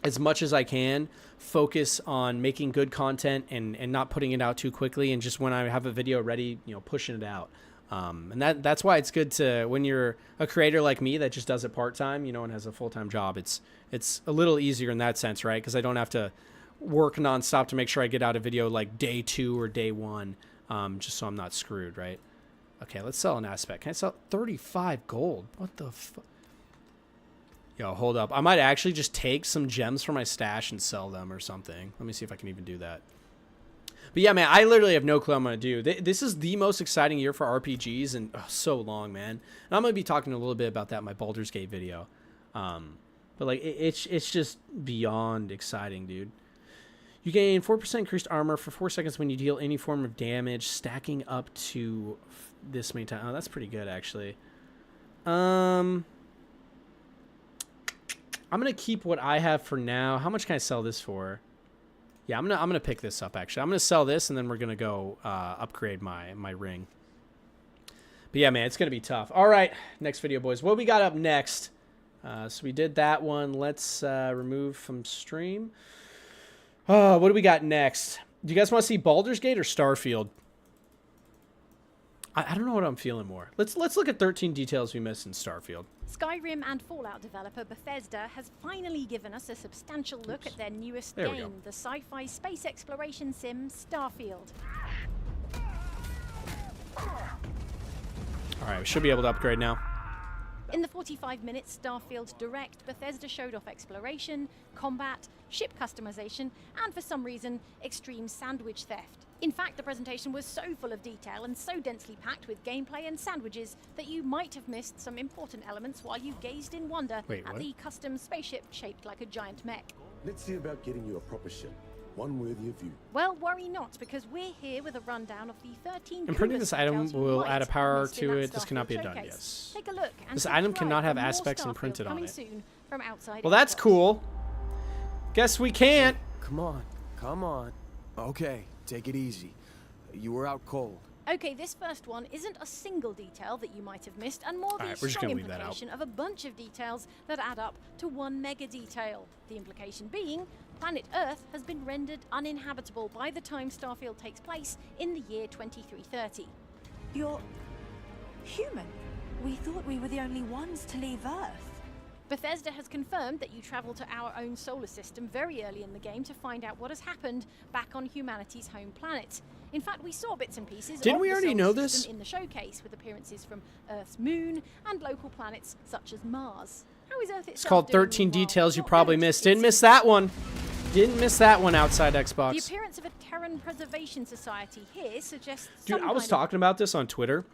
as much as I can, focus on making good content and not putting it out too quickly, and just when I have a video ready, you know, pushing it out. And that's why it's good to, when you're a creator like me that just does it part-time, you know, and has a full-time job, it's a little easier in that sense, right? Because I don't have to work nonstop to make sure I get out a video like day 2 or day 1, just so I'm not screwed, right? Okay, let's sell an aspect. Can I sell 35 gold? What the fuck? Yo, hold up. I might actually just take some gems from my stash and sell them or something. Let me see if I can even do that. But yeah, man, I literally have no clue what I'm going to do. This is the most exciting year for RPGs in so long, man. And I'm going to be talking a little bit about that in my Baldur's Gate video. But like, it's just beyond exciting, dude. You gain 4% increased armor for 4 seconds when you deal any form of damage, stacking up to this many times. Oh, that's pretty good, actually. I'm gonna keep what I have for now. How much can I sell this for? Yeah, I'm gonna pick this up, actually. I'm gonna sell this, and then we're gonna go upgrade my ring. But yeah, man, it's gonna be tough. All right, next video, boys. What we got up next? So we did that one. Let's remove from stream. Oh, what do we got next? Do you guys want to see Baldur's Gate or Starfield? I don't know what I'm feeling more. Let's look at 13 details we missed in Starfield. Skyrim and Fallout developer Bethesda has finally given us a substantial look at their newest game, the sci-fi space exploration sim Starfield. All right, we should be able to upgrade now. In the 45 minutes Starfield Direct, Bethesda showed off exploration, combat, ship customization, and for some reason, extreme sandwich theft. In fact, the presentation was so full of detail and so densely packed with gameplay and sandwiches that you might have missed some important elements while you gazed in wonder at the custom spaceship shaped like a giant mech. Let's see about getting you a proper ship, one worthy of you. Well, worry not, because we're here with a rundown of the 13 Imprinting this item will add a power to it. This cannot be showcase. done, yes. Take a look. And this item cannot have more aspects Starfield imprinted on coming it. soon from outside Well, that's cool. Guess we can't. Come on, come on. Okay, take it easy. You were out cold. Okay, this first one isn't a single detail that you might have missed, and more the strong implication of a bunch of details that add up to one mega detail. The implication being, planet Earth has been rendered uninhabitable by the time Starfield takes place in the year 2330. You're human. We thought we were the only ones to leave Earth. Bethesda has confirmed that you travel to our own solar system very early in the game to find out what has happened back on humanity's home planet. In fact, we saw bits and pieces Didn't of we the already solar know system this? in the showcase, with appearances from Earth's moon and local planets such as Mars. How is Earth itself It's called doing 13 meanwhile? details you Not probably good. missed. Didn't miss that one. Didn't miss that one outside Xbox. The appearance of a Terran Preservation Society here suggests Dude, I was talking about this on Twitter.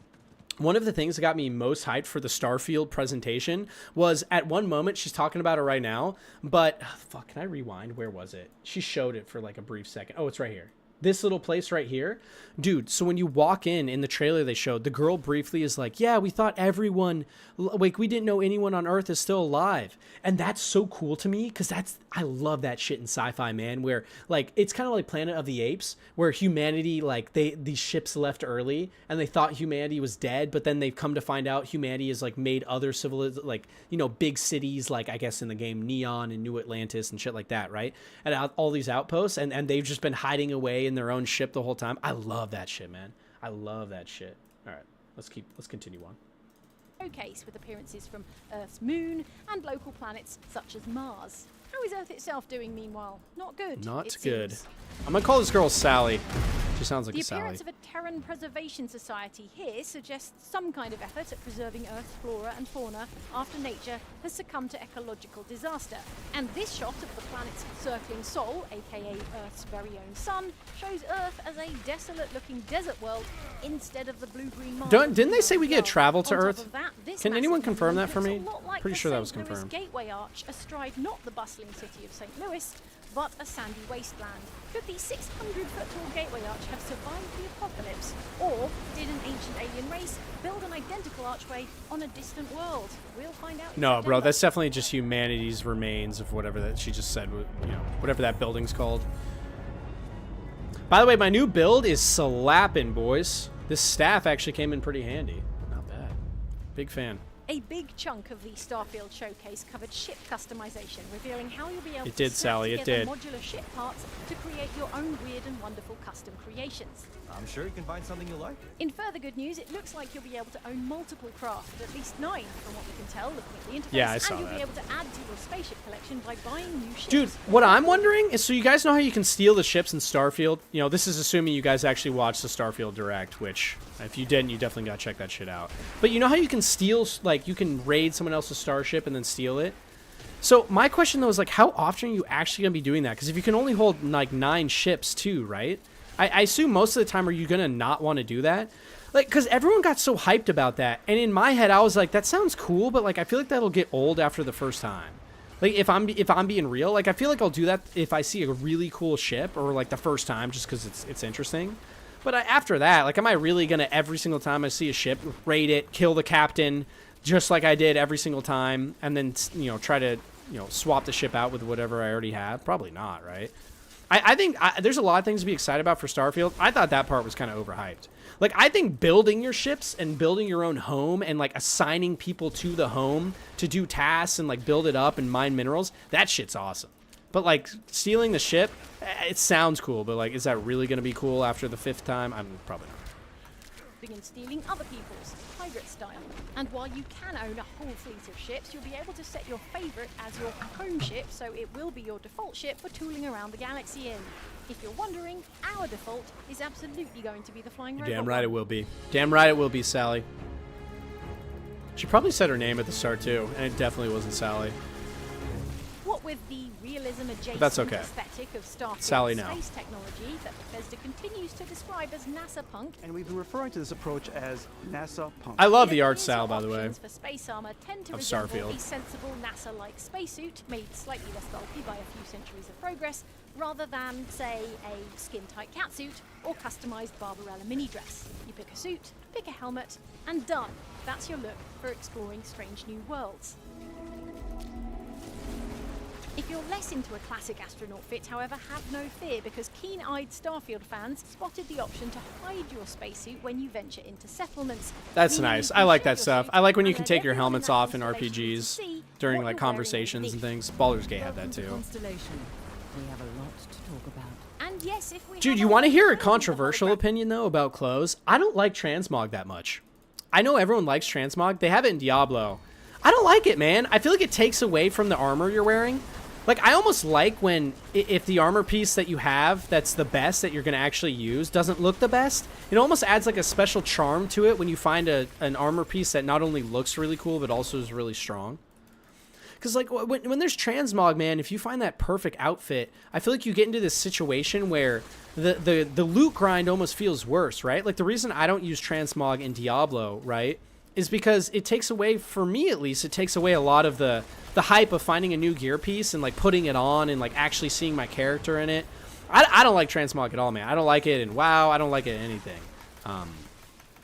One of the things that got me most hyped for the Starfield presentation was, at one moment, she's talking about it right now, but fuck, can I rewind? Where was it? She showed it for like a brief second. Oh, it's right here. This little place right here. Dude, so when you walk in the trailer they showed, the girl briefly is like, yeah, we thought everyone, like, we didn't know anyone on Earth is still alive. And that's so cool to me, because I love that shit in sci-fi, man, where, like, it's kind of like Planet of the Apes, where humanity, like, these ships left early, and they thought humanity was dead, but then they've come to find out humanity has, like, made other like, you know, big cities, like, I guess in the game, Neon and New Atlantis and shit like that, right? And all these outposts, and they've just been hiding away in their own ship the whole time. I love that shit, man. I love that shit. All right, let's continue on. Showcase with appearances from Earth's moon and local planets such as Mars. How is Earth itself doing meanwhile? Not good. Not good. I'm gonna call this girl Sally. She sounds like The a Sally. appearance of a Terran Preservation Society here suggests some kind of effort at preserving Earth's flora and fauna after nature has succumbed to ecological disaster. And this shot of the planet's circling sol, aka Earth's very own sun, shows Earth as a desolate-looking desert world instead of the blue-green Mars. Didn't they say we get travel to On top Earth? of that, this Can anyone massive confirm that monument for me? looks a lot like Pretty the sure that St. was Louis confirmed. Gateway Arch astride not the bustling city of St. Louis, but a sandy wasteland. Could the 600-foot-tall gateway arch have survived the apocalypse? Or did an ancient alien race build an identical archway on a distant world? We'll find out in No, bro, September. that's definitely just humanity's remains of whatever that she just said, you know, whatever that building's called. By the way, my new build is slapping, boys. This staff actually came in pretty handy. Not bad. Big fan. A big chunk of the Starfield showcase covered ship customization, revealing how you'll be able It to did, snap Sally, it together did. modular ship parts to create your own weird and wonderful custom creations. I'm sure you can find something you like. In further good news, it looks like you'll be able to own multiple craft, at least 9 from what we can tell looking at the interface, Yeah, I saw and you'll that. be able to add to your spaceship collection by buying new ships. Dude, what I'm wondering is, so you guys know how you can steal the ships in Starfield? You know, this is assuming you guys actually watched the Starfield Direct, which, if you didn't, you definitely gotta check that shit out. But you know how you can steal, like, you can raid someone else's starship and then steal it? So my question, though, is, like, how often are you actually gonna be doing that? Because if you can only hold, like, 9 ships, too, right? I assume most of the time, are you gonna not want to do that? Like, because everyone got so hyped about that, and in my head, I was like, that sounds cool, but, like, I feel like that'll get old after the first time. Like, if I'm being real, like, I feel like I'll do that if I see a really cool ship, or, like, the first time, just because it's interesting. But after that, like, am I really gonna, every single time I see a ship, raid it, kill the captain, just like I did every single time, and then, you know, try to, you know, swap the ship out with whatever I already have? Probably not, right? I think there's a lot of things to be excited about for Starfield. I thought that part was kind of overhyped. Like, I think building your ships and building your own home and, like, assigning people to the home to do tasks and, like, build it up and mine minerals, that shit's awesome. But, like, stealing the ship, it sounds cool, but, like, is that really going to be cool after the 5th time? I'm probably not. Begin stealing other people's, pirate style. And while you can own a whole fleet of ships, you'll be able to set your favorite as your home ship, so it will be your default ship for tooling around the galaxy in. If you're wondering, our default is absolutely going to be the flying robot. Damn right it will be. Damn right it will be, Sally. She probably said her name at the start, too, and it definitely wasn't Sally. What with the realism adjacent That's okay. aesthetic of Starfield Sally now. space technology that Bethesda continues to describe as NASA punk, And we've been referring to this approach as NASA Punk. I love it the art appears style, your by the way. options for space armor tend to of resemble Starfield. a sensible NASA-like spacesuit made slightly less bulky by a few centuries of progress, rather than, say, a skin-tight catsuit or customized Barbarella mini dress. You pick a suit, pick a helmet, and done. That's your look for exploring strange new worlds. If you're less into a classic astronaut fit, however, have no fear, because keen-eyed Starfield fans spotted the option to hide your spacesuit when you venture into settlements. That's meaning nice. you I can like shed that your stuff. suit I like when you and can let take your everyone helmets that off in installation RPGs see during, what like, you're wearing conversations and underneath. things. Baldur's Gate had that, Welcome to too. Constellation. We have a lot to talk about. And yes, if we Dude, have you our want to hear a version of the controversial hologram- opinion, though, about clothes? I don't like transmog that much. I know everyone likes transmog. They have it in Diablo. I don't like it, man. I feel like it takes away from the armor you're wearing. Like, I almost like when, if the armor piece that you have that's the best that you're going to actually use doesn't look the best, it almost adds, like, a special charm to it when you find an armor piece that not only looks really cool, but also is really strong. Because, like, when there's transmog, man, if you find that perfect outfit, I feel like you get into this situation where the loot grind almost feels worse, right? Like, the reason I don't use transmog in Diablo, right, is because it takes away, for me at least, it takes away a lot of the hype of finding a new gear piece and, like, putting it on and, like, actually seeing my character in it. I don't like transmog at all, man. I don't like it in WoW. I don't like it in anything.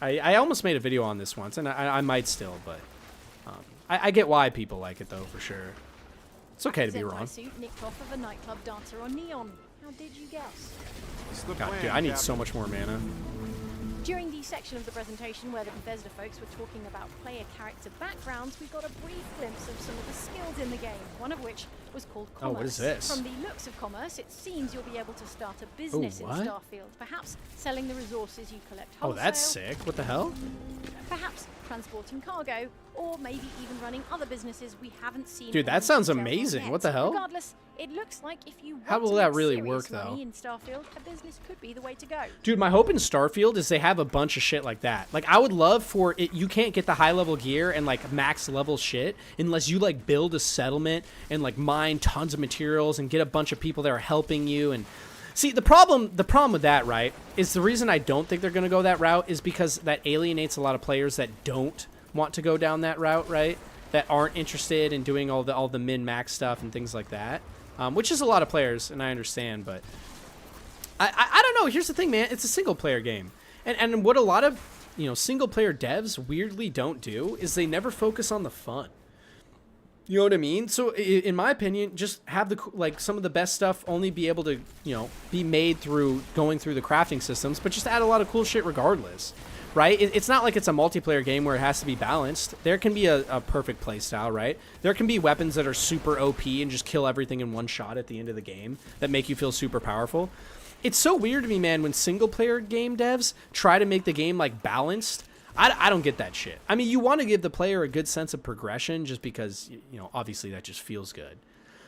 I almost made a video on this once, and I might still, but I get why people like it, though, for sure. It's okay to be Zentai wrong. suit nicked off of a nightclub dancer on Neon. How did you guess? God, dude, I need so much more mana. During the section of the presentation where the Bethesda folks were talking about player character backgrounds, we got a brief glimpse of some of the skills in the game, one of which was called Oh, Commerce. what is this? From the looks of Commerce, it seems you'll be able to start a business in what? Starfield, perhaps selling the resources you collect Oh, wholesale, that's sick. What the hell? perhaps transporting cargo, or maybe even running other businesses we haven't seen. Dude, that any sounds details on amazing. yet. What the hell? Regardless, it looks like if you want How will to that make really serious work, money though? in Starfield, a business could be the way to go. Dude, my hope in Starfield is they have a bunch of shit like that. Like, I would love for it. You can't get the high level gear and, like, max level shit unless you, like, build a settlement and, like, mine tons of materials and get a bunch of people that are helping you. And see, the problem with that, right, is the reason I don't think they're going to go that route is because that alienates a lot of players that don't want to go down that route, right? That aren't interested in doing all the min max stuff and things like that. which is a lot of players, and I understand, but I don't know. Here's the thing, man. It's a single player game, and what a lot of single player devs weirdly don't do is they never focus on the fun. You know what I mean? So in my opinion, just have some of the best stuff only be able to be made through going through the crafting systems, but just add a lot of cool shit regardless, right? It's not like it's a multiplayer game where it has to be balanced. There can be a perfect play style, right? There can be weapons that are super OP and just kill everything in one shot at the end of the game that make you feel super powerful. It's so weird to me, man, when single player game devs try to make the game like balanced. I don't get that shit. I mean, you want to give the player a good sense of progression just because, obviously that just feels good.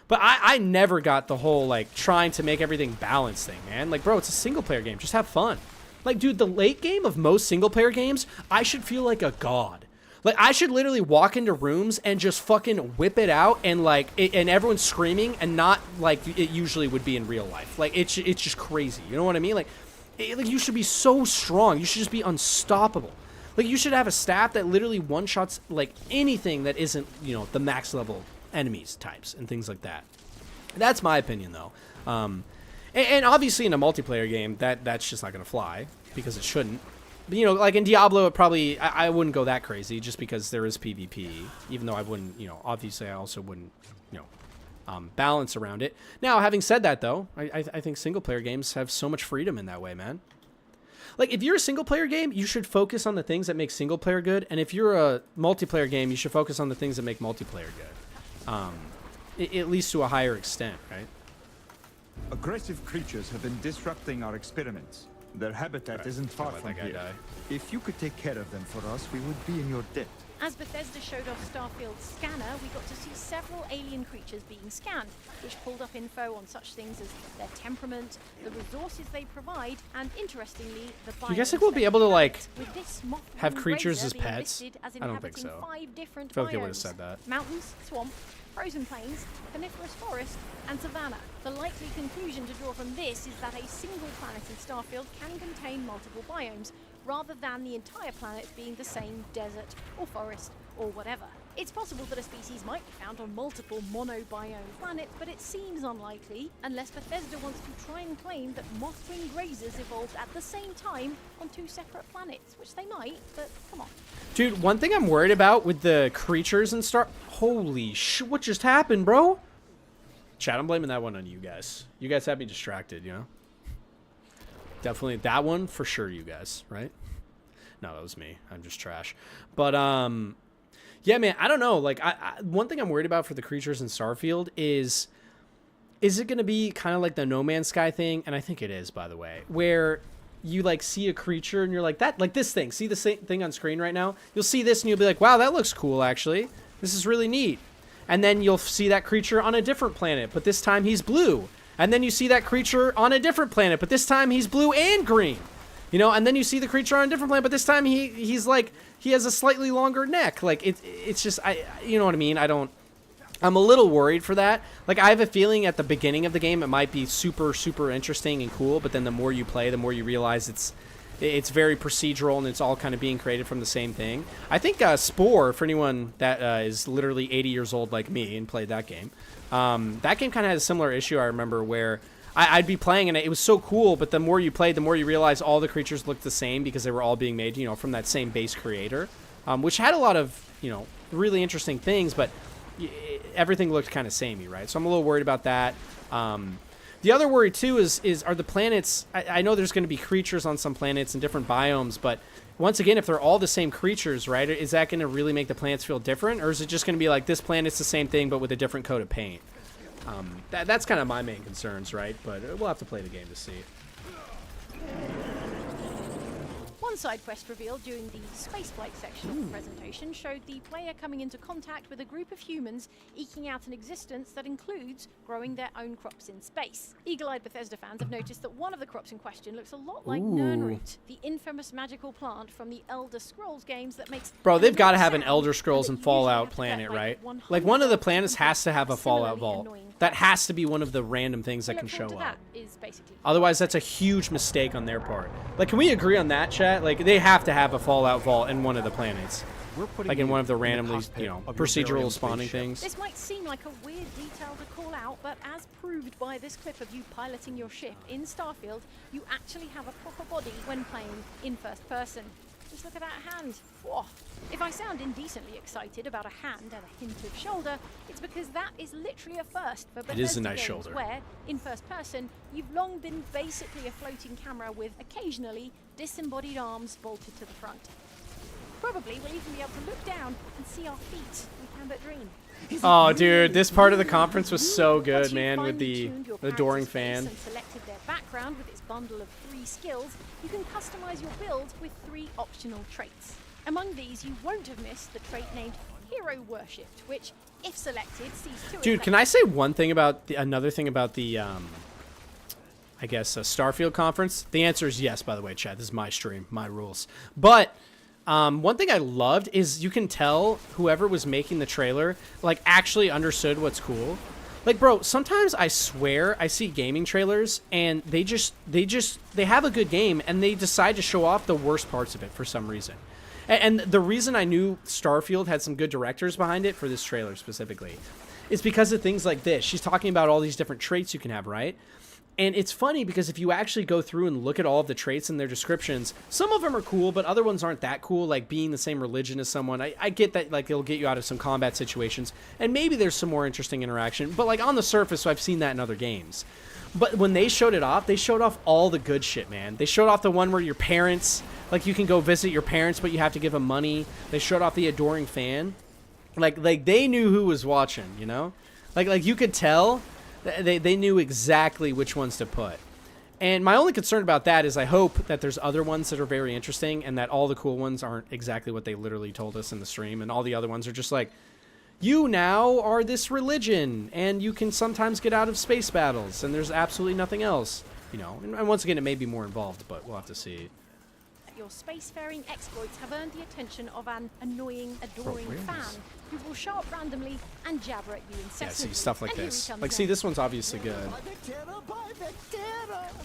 But I never got the whole, like, trying to make everything balanced thing, man. Like, bro, it's a single-player game. Just have fun. Like, dude, the late game of most single-player games, I should feel like a god. Like, I should literally walk into rooms and just fucking whip it out and, like, and everyone's screaming and not like it usually would be in real life. Like, it's just crazy. You know what I mean? Like, you should be so strong. You should just be unstoppable. Like, you should have a staff that literally one-shots, like, anything that isn't, the max-level enemies types and things like that. That's my opinion, though. And obviously in a multiplayer game, that's just not going to fly, because it shouldn't. But, like in Diablo, it probably, I wouldn't go that crazy, just because there is PvP, even though I wouldn't, obviously I also wouldn't, balance around it. Now, having said that, though, I think single-player games have so much freedom in that way, man. Like, if you're a single-player game, you should focus on the things that make single-player good. And if you're a multiplayer game, you should focus on the things that make multiplayer good. At least to a higher extent, right? Aggressive creatures have been disrupting our experiments. Their habitat isn't far from here. If you could take care of them for us, we would be in your debt. As Bethesda showed off Starfield Scanner, we got to see several alien creatures being scanned, which pulled up info on such things as their temperament, the resources they provide, and interestingly, the biomes. Do you guys think we'll be able to, like, with this have creatures as pets? I don't think so. 5 different I feel like they biomes: would have said that. mountains, swamp, frozen plains, coniferous forest, and savanna. The likely conclusion to draw from this is that a single planet in Starfield can contain multiple biomes, rather than the entire planet being the same desert or forest or whatever. It's possible that a species might be found on multiple monobiome planets, but it seems unlikely unless Bethesda wants to try and claim that moth-wing grazers evolved at the same time on 2 separate planets, which they might, but come on. Dude, one thing I'm worried about with the creatures and holy shit, what just happened, bro? Chat, I'm blaming that one on you guys. You guys had me distracted, Definitely that one for sure, you guys, right? No, that was me. I'm just trash. But yeah, man, I don't know. Like, one thing I'm worried about for the creatures in Starfield is it going to be kind of like the No Man's Sky thing? And I think it is, by the way, where you like see a creature and you're like, this thing. See the same thing on screen right now? You'll see this and you'll be like, wow, that looks cool, actually. This is really neat. And then you'll see that creature on a different planet, but this time he's blue. And then you see that creature on a different planet, but this time he's blue and green. And then you see the creature on a different planet, but this time he's like, he has a slightly longer neck. Like, it's just, you know what I mean? I'm a little worried for that. Like, I have a feeling at the beginning of the game it might be super, super interesting and cool, but then the more you play, the more you realize it's very procedural and it's all kind of being created from the same thing. I think Spore, for anyone that is literally 80 years old like me and played that game, that game kind of had a similar issue, I remember, where I'd be playing and it was so cool, but the more you played, the more you realize all the creatures looked the same because they were all being made, from that same base creator, which had a lot of, really interesting things, but everything looked kind of samey, right? So I'm a little worried about that. The other worry, too, is are the planets... I know there's going to be creatures on some planets and different biomes, but once again, if they're all the same creatures, right, is that going to really make the planets feel different? Or is it just going to be like this planet's the same thing, but with a different coat of paint? That's kind of my main concerns, right? But we'll have to play the game to see. One side quest revealed during the spaceflight section of the presentation showed the player coming into contact with a group of humans eking out an existence that includes growing their own crops in space. Eagle-eyed Bethesda fans have noticed that one of the crops in question looks a lot like Nernroot, the infamous magical plant from the Elder Scrolls games that makes... Bro, they've got to have an Elder Scrolls and Fallout planet, right? Like, one of the planets has to have a Fallout vault. That has to be one of the random things that can show up. Otherwise, that's a huge mistake on their part. Like, can we agree on that, chat? Like, they have to have a Fallout vault in one of the planets. We're putting like in you one of the in randomly, cockpit you know, of your very procedural own spawning spaceship. things. This might seem like a weird detail to call out, but as proved by this clip of you piloting your ship in Starfield, you actually have a proper body when playing in first person. Just look at that hand. Whoa. If I sound indecently excited about a hand and a hint of shoulder, it's because that is literally a first for Bethesda It is a nice games shoulder. where, in first person, you've long been basically a floating camera with occasionally disembodied arms bolted to the front. Probably we'll even be able to look down and see our feet. We can but dream. Oh, dude, this part of the conference was so Once good, you've man, with finally the tuned your adoring character's face fan. and selected their background with its bundle of 3 skills, you can customize your build with 3 optional traits. Among these, you won't have missed the trait named Hero Worshipped, which, if selected, sees to it Dude, that can I say one thing about another thing about the, I guess, Starfield conference? The answer is yes, by the way, Chad. This is my stream, my rules. But one thing I loved is you can tell whoever was making the trailer, like, actually understood what's cool. Like, bro, sometimes I swear I see gaming trailers and they have a good game and they decide to show off the worst parts of it for some reason. And the reason I knew Starfield had some good directors behind it for this trailer specifically is because of things like this. She's talking about all these different traits you can have, right? And it's funny because if you actually go through and look at all of the traits in their descriptions, some of them are cool, but other ones aren't that cool, like being the same religion as someone. I get that, like, it'll get you out of some combat situations, and maybe there's some more interesting interaction, but, like, on the surface, I've seen that in other games. But when they showed it off, they showed off all the good shit, man. They showed off the one where your parents, like, you can go visit your parents, but you have to give them money. They showed off the adoring fan. Like they knew who was watching, you know? Like you could tell they knew exactly which ones to put. And my only concern about that is I hope that there's other ones that are very interesting and that all the cool ones aren't exactly what they literally told us in the stream, and all the other ones are just like, you now are this religion, and you can sometimes get out of space battles, and there's absolutely nothing else. You know, and once again, it may be more involved, but we'll have to see. your spacefaring exploits have earned the attention of an annoying, adoring fan who will show up randomly and jabber at you incessantly. Yeah, see, stuff like And here he this. comes Like, see, then. this one's obviously good.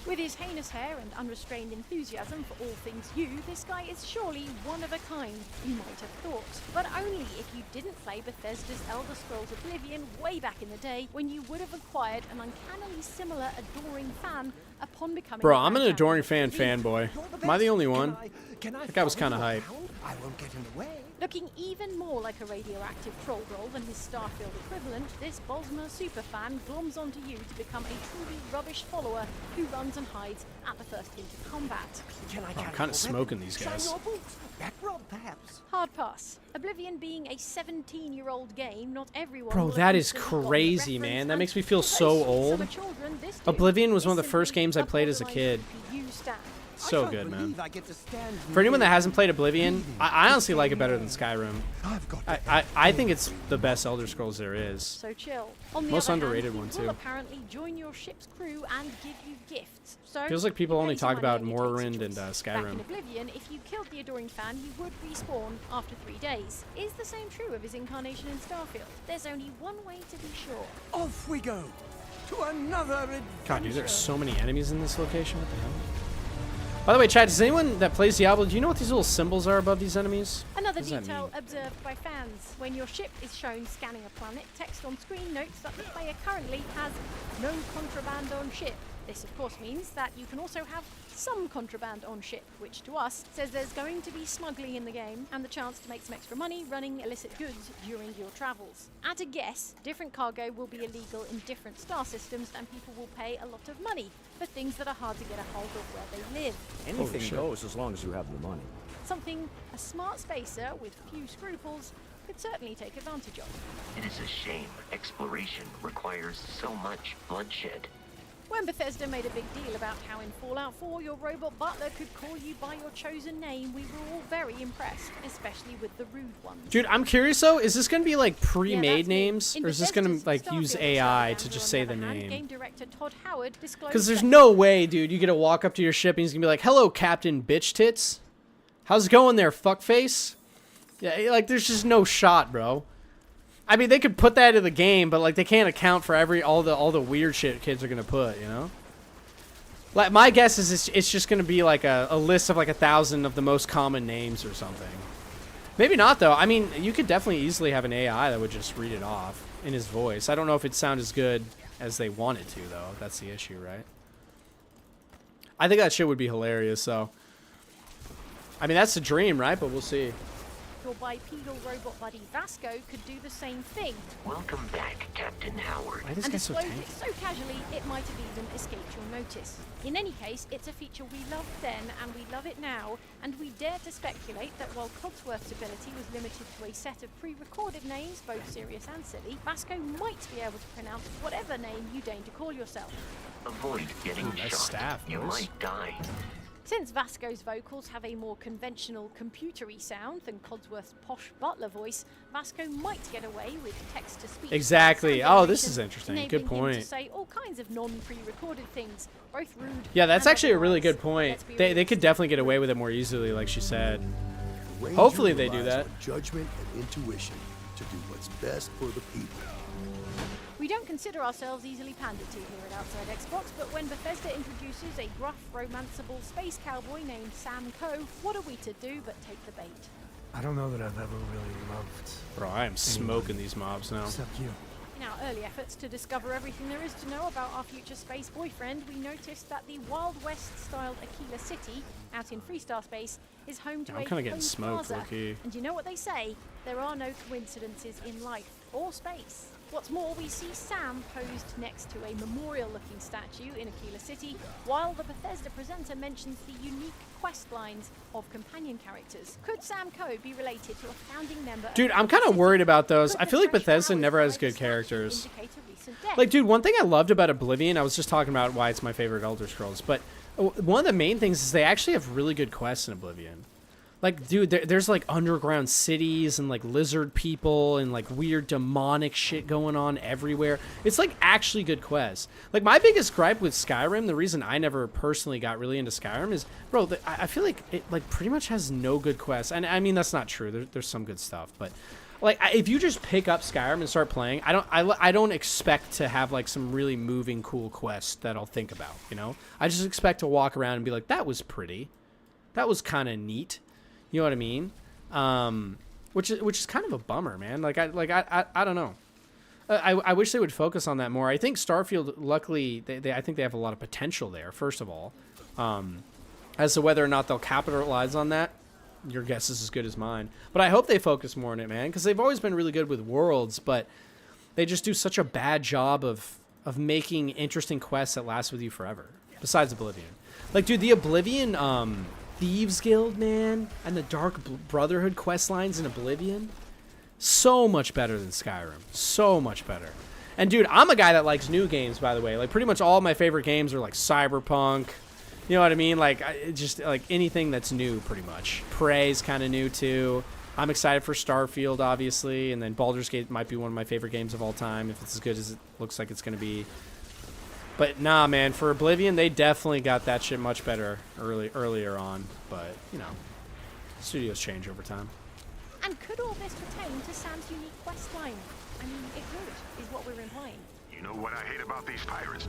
With his heinous hair and unrestrained enthusiasm for all things you, this guy is surely one of a kind, you might have thought. But only if you didn't play Bethesda's Elder Scrolls Oblivion way back in the day, when you would have acquired an uncannily similar adoring fan upon becoming Bro, a I'm an Grand adoring Champion. fanboy. Am I the only one? That guy was kind of hype. I won't get in the way. Looking even more like a radioactive troll doll than his Starfield equivalent, this Bosmer superfan gloms onto you to become a truly rubbish follower who runs and hides at the first hint of combat. I'm kind of smoking these guys. Hard pass. Oblivion being a 17-year-old game, not everyone Bro, will that have is instantly got the crazy, reference, man. That and makes me feel for so those old. summer children, this too Oblivion was is one of the first simply games I a played as a modernized kid. GPU stack. So good, man. For anyone that hasn't played Oblivion, I honestly like it better than Skyrim. I think it's the best Elder Scrolls there is. So chill. On the Most other underrated hand, one, he will too. apparently join your ship's crew and give you gifts. So Feels like people he only pays talk money about and he takes a Morrowind and choice. Back in Skyrim. Oblivion, if you killed the adoring fan, he would respawn after 3 days. Is the same true of his incarnation in Starfield? There's only one way to be sure. Off we go to another adventure. God, dude, there's so many enemies in this location. What the hell? By the way, Chad, does anyone that plays Diablo, do you know what these little symbols are above these enemies? Another What does that detail mean? observed by fans. When your ship is shown scanning a planet, text on screen notes that the player currently has no contraband on ship. This of course means that you can also have some contraband on ship, which to us says there's going to be smuggling in the game and the chance to make some extra money running illicit goods during your travels. At a guess, different cargo will be illegal in different star systems and people will pay a lot of money for things that are hard to get a hold of where they live. Anything goes as long as you have the money. Something a smart spacer with few scruples could certainly take advantage of. It is a shame exploration requires so much bloodshed. When Bethesda made a big deal about how in Fallout 4 your robot butler could call you by your chosen name, we were all very impressed, especially with the rude ones. Dude, I'm curious though, is this going to be like pre-made that's me. names? In Or is this going to Bethesda's like use Starfield AI to extravaganza, just on say the the other hand, name? Game director Todd Howard disclosed Because there's that no way, dude, you get to walk up to your ship and he's going to be like, hello, Captain Bitch Tits. How's it going there, fuckface? Yeah, like there's just no shot, bro. I mean, they could put that in the game, but like they can't account for all the weird shit kids are going to put, you know? Like my guess is it's just going to be like a list of like 1,000 of the most common names or something. Maybe not, though. I mean, you could definitely easily have an AI that would just read it off in his voice. I don't know if it'd sound as good as they want it to, though. That's the issue, right? I think that shit would be hilarious, so. I mean, that's the dream, right? But we'll see. Your bipedal robot buddy Vasco could do the same thing. Welcome back, Captain Howard. Why this And guy so disclosed tanky? it so casually, it might have even escaped your notice. In any case, it's a feature we loved then and we love it now, and we dare to speculate that while Codsworth's ability was limited to a set of pre-recorded names, both serious and silly, Vasco might be able to pronounce whatever name you deign to call yourself. Avoid getting Nice shot. staff, You boys. might die. Since Vasco's vocals have a more conventional computery sound than Codsworth's posh butler voice, Vasco might get away with text-to-speech. Exactly. sound Oh, this generation, is interesting. Good enabling him point. to say all kinds of non-pre-recorded things, both rude. Yeah, that's and actually a really otherwise. good point. Let's be They could realistic. definitely get away with it more easily, like she said. Ranger Hopefully they do relies that. on judgment and intuition to do what's best for the people. We don't consider ourselves easily pandered to here at Outside Xbox, but when Bethesda introduces a gruff, romanceable space cowboy named Sam Coe, what are we to do but take the bait? I don't know that I've ever really loved. Bro, I am smoking these mobs now. Except you. In our early efforts to discover everything there is to know about our future space boyfriend, we noticed that the Wild West-styled Aquila City, out in Freestar space, is home to I'm a kinda getting closed smoked, plaza. low-key. And you know what they say? There are no coincidences in life or space. What's more, we see Sam posed next to a memorial-looking statue in Aquila City, while the Bethesda presenter mentions the unique quest lines of companion characters. Could Sam Coe be related to a founding member of Dude, I'm kind of worried about those. I feel like Bethesda never has good characters. Like, dude, one thing I loved about Oblivion, I was just talking about why it's my favorite Elder Scrolls, but one of the main things is they actually have really good quests in Oblivion. Like, dude, there's like underground cities and like lizard people and like weird demonic shit going on everywhere. It's like actually good quests. Like, my biggest gripe with Skyrim, the reason I never personally got really into Skyrim is, bro, I feel like it like pretty much has no good quests. And I mean, that's not true. There's some good stuff, but like if you just pick up Skyrim and start playing, I don't expect to have like some really moving cool quest that I'll think about, you know? I just expect to walk around and be like, that was pretty. That was kind of neat. You know what I mean? Which is kind of a bummer, man. I don't know. I wish they would focus on that more. I think Starfield, luckily, I think they have a lot of potential there. First of all, as to whether or not they'll capitalize on that, your guess is as good as mine. But I hope they focus more on it, man, because they've always been really good with Worlds, but they just do such a bad job of making interesting quests that last with you forever. Besides Oblivion, like, dude, the Oblivion Thieves Guild, man, and the Dark Brotherhood quest lines in Oblivion, so much better than Skyrim. So much better. And dude, I'm a guy that likes new games, by the way. Like, pretty much all my favorite games are like Cyberpunk. You know what I mean? Like, just like anything that's new, pretty much. Prey's kind of new too. I'm excited for Starfield, obviously, and then Baldur's Gate might be one of my favorite games of all time if it's as good as it looks like it's gonna be. But nah, man, for Oblivion, they definitely got that shit much better earlier on. But, you know, studios change over time. And could all this pertain to Sam's unique quest line? I mean, it could, is what we're implying. You know what I hate about these pirates?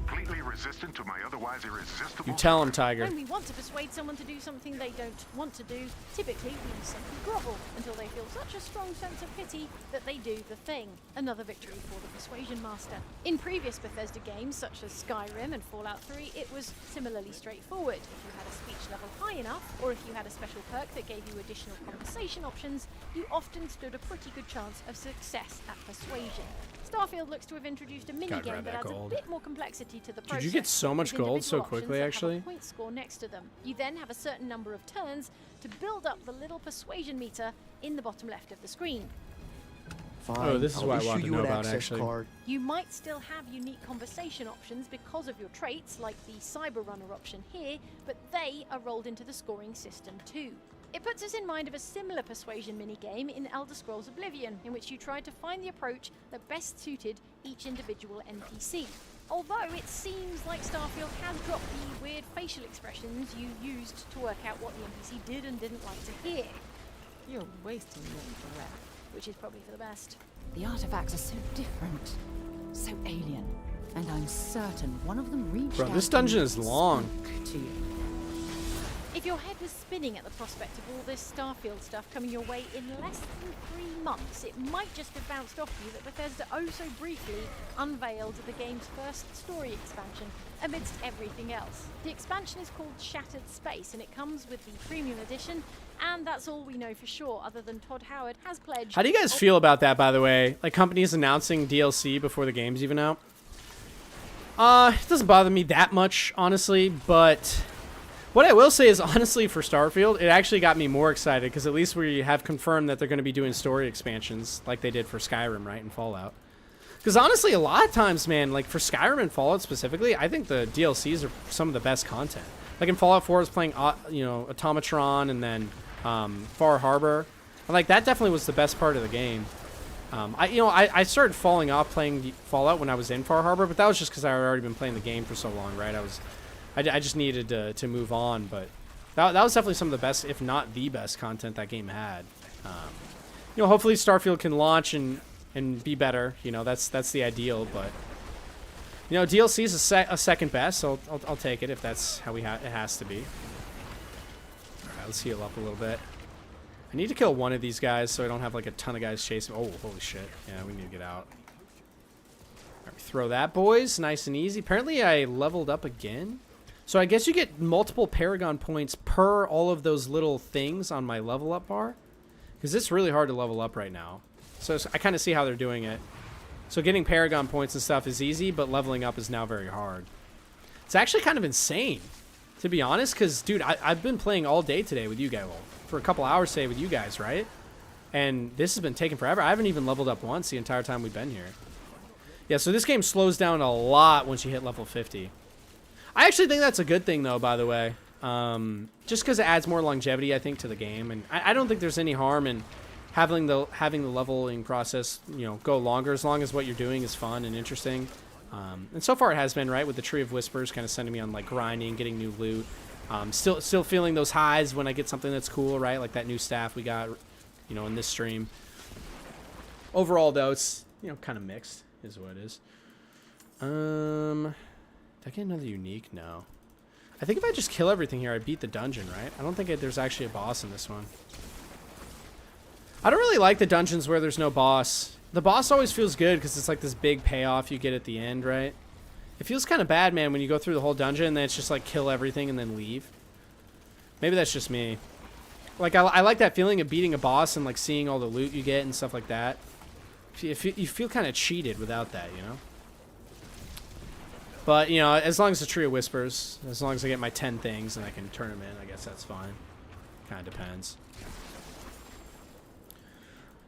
Completely resistant to my otherwise irresistible... You tell them, Tiger. When we want to persuade someone to do something they don't want to do, typically we simply grovel until they feel such a strong sense of pity that they do the thing. Another victory for the Persuasion Master. In previous Bethesda games, such as Skyrim and Fallout 3, it was similarly straightforward. If you had a speech level high enough, or if you had a special perk that gave you additional conversation options, you often stood a pretty good chance of success at persuasion. Starfield looks to have introduced a mini game that adds a bit more complexity to the process. Did you get so much with gold so individual quickly, options that have actually? a point score next to them. You then have a certain number of turns to build up the little persuasion meter in the bottom left of the screen. Fine, Oh, this is I'll what I issue wanted to you know an about, access actually. card. You might still have unique conversation options because of your traits, like the Cyber Runner option here, but they are rolled into the scoring system too. It puts us in mind of a similar persuasion minigame in Elder Scrolls Oblivion, in which you tried to find the approach that best suited each individual NPC. Although it seems like Starfield has dropped the weird facial expressions you used to work out what the NPC did and didn't like to hear. You're wasting your breath. Which is probably for the best. The artifacts are so different, so alien, and I'm certain one of them reached Bro, out this dungeon and is long. spoke to you. If If your head was spinning at the prospect of all this Starfield stuff coming your way in less than 3 months, it might just have bounced off you that Bethesda oh so briefly unveiled the game's first story expansion amidst everything else. The expansion is called Shattered Space, and it comes with the Premium Edition, and that's all we know for sure, other than Todd Howard has pledged... How do you guys feel about that, by the way? Like, companies announcing DLC before the game's even out? It doesn't bother me that much, honestly, but... What I will say is, honestly, for Starfield, it actually got me more excited, because at least we have confirmed that they're going to be doing story expansions, like they did for Skyrim, right, and Fallout. Because honestly, a lot of times, man, like for Skyrim and Fallout specifically, I think the DLCs are some of the best content. Like in Fallout 4, I was playing, you know, Automatron and then Far Harbor. And like that definitely was the best part of the game. I started falling off playing Fallout when I was in Far Harbor, but that was just because I had already been playing the game for so long, right? I just needed to move on, but that was definitely some of the best, if not the best, content that game had. Hopefully Starfield can launch and be better. You know, that's the ideal, but DLC is a second best, so I'll take it if that's how it has to be. All right, let's heal up a little bit. I need to kill one of these guys so I don't have like a ton of guys chasing. Oh, holy shit! Yeah, we need to get out. All right, throw that, boys. Nice and easy. Apparently, I leveled up again. So I guess you get multiple Paragon points per all of those little things on my level up bar. Because it's really hard to level up right now. So I kind of see how they're doing it. So getting Paragon points and stuff is easy, but leveling up is now very hard. It's actually kind of insane, to be honest, because, dude, I've been playing all day today with you guys. Well, for a couple hours today with you guys, right? And this has been taking forever. I haven't even leveled up once the entire time we've been here. Yeah, so this game slows down a lot once you hit level 50. I actually think that's a good thing, though, by the way. Just because it adds more longevity, I think, to the game. And I don't think there's any harm in having the leveling process, go longer, as long as what you're doing is fun and interesting. And so far it has been, right, with the Tree of Whispers kind of sending me on, like, grinding, getting new loot. Still feeling those highs when I get something that's cool, right? Like that new staff we got, in this stream. Overall, though, it's, kind of mixed is what it is. Did I get another unique? No. I think if I just kill everything here, I beat the dungeon, right? I don't think there's actually a boss in this one. I don't really like the dungeons where there's no boss. The boss always feels good because it's like this big payoff you get at the end, right? It feels kind of bad, man, when you go through the whole dungeon and then it's just like kill everything and then leave. Maybe that's just me. Like, I like that feeling of beating a boss and like seeing all the loot you get and stuff like that. You feel kind of cheated without that, But, as long as the Tree of Whispers, as long as I get my 10 things and I can turn them in, I guess that's fine. Kind of depends.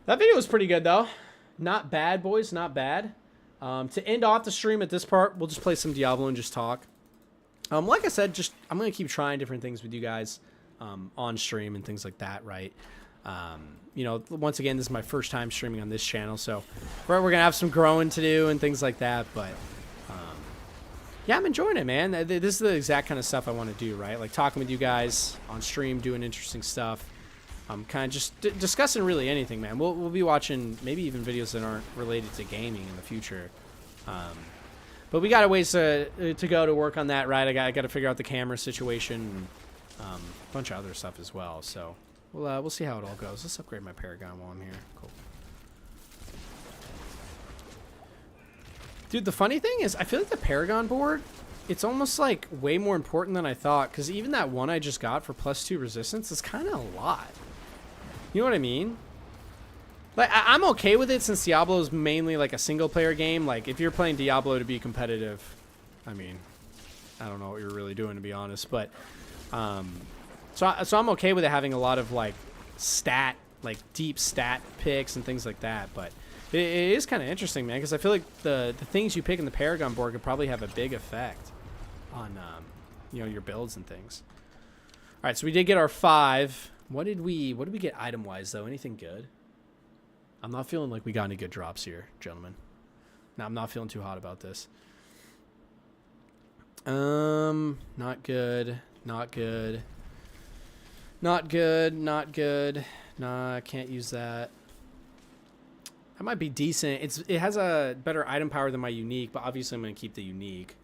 That video was pretty good, though. Not bad, boys. Not bad. To end off the stream at this part, we'll just play some Diablo and just talk. Like I said, I'm going to keep trying different things with you guys on stream and things like that, right? Once again, this is my first time streaming on this channel, so we're going to have some growing to do and things like that, but... yeah, I'm enjoying it, man. This is the exact kind of stuff I want to do, right? Like talking with you guys on stream, doing interesting stuff. Kind of just discussing really anything, man. We'll be watching maybe even videos that aren't related to gaming in the future. But we got a ways to go to work on that, right? I got to figure out the camera situation and a bunch of other stuff as well. So we'll see how it all goes. Let's upgrade my Paragon while I'm here. Cool. Dude, the funny thing is, I feel like the Paragon board, it's almost like way more important than I thought, because even that one I just got for +2 resistance is kind of a lot. You know what I mean? Like, I'm okay with it since Diablo is mainly like a single player game. Like, if you're playing Diablo to be competitive, I mean, I don't know what you're really doing, to be honest, but so I'm okay with it having a lot of like deep stat picks and things like that, but it is kind of interesting, man, because I feel like the things you pick in the Paragon board could probably have a big effect on your builds and things. All right, so we did get our 5. What did we get item wise though? Anything good? I'm not feeling like we got any good drops here, gentlemen. No, I'm not feeling too hot about this. Not good. Not good. Not good. Not good. Nah, I can't use that. That might be decent. It has a better item power than my unique, but obviously I'm going to keep the unique.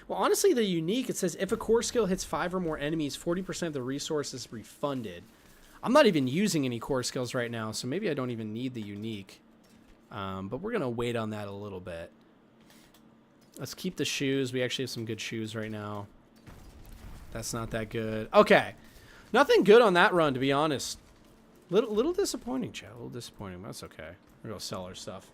Well, honestly, the unique, it says if a core skill hits 5 or more enemies, 40% of the resources refunded. I'm not even using any core skills right now, so maybe I don't even need the unique. But we're going to wait on that a little bit. Let's keep the shoes. We actually have some good shoes right now. That's not that good. Okay. Nothing good on that run, to be honest. Little disappointing, Joe. A little disappointing. That's okay. We're going to sell our stuff.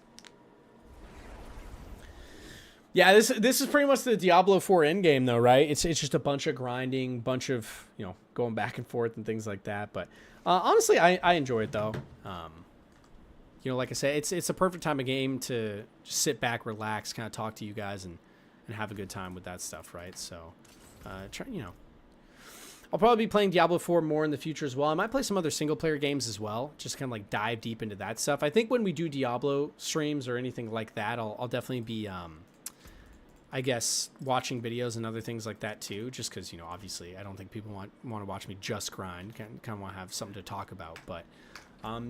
Yeah, this is pretty much the Diablo 4 endgame, though, right? It's just a bunch of grinding, bunch of, you know, going back and forth and things like that. But honestly, I enjoy it, though. You know, like I said, it's a perfect time of game to just sit back, relax, kind of talk to you guys, and have a good time with that stuff, right? So, you know, I'll probably be playing Diablo 4 more in the future as well. I might play some other single-player games as well, just kind of like dive deep into that stuff. I think when we do Diablo streams or anything like that, I'll definitely be, I guess, watching videos and other things like that too, just because, you know, obviously I don't think people want to watch me just grind. Kind of want to have something to talk about. But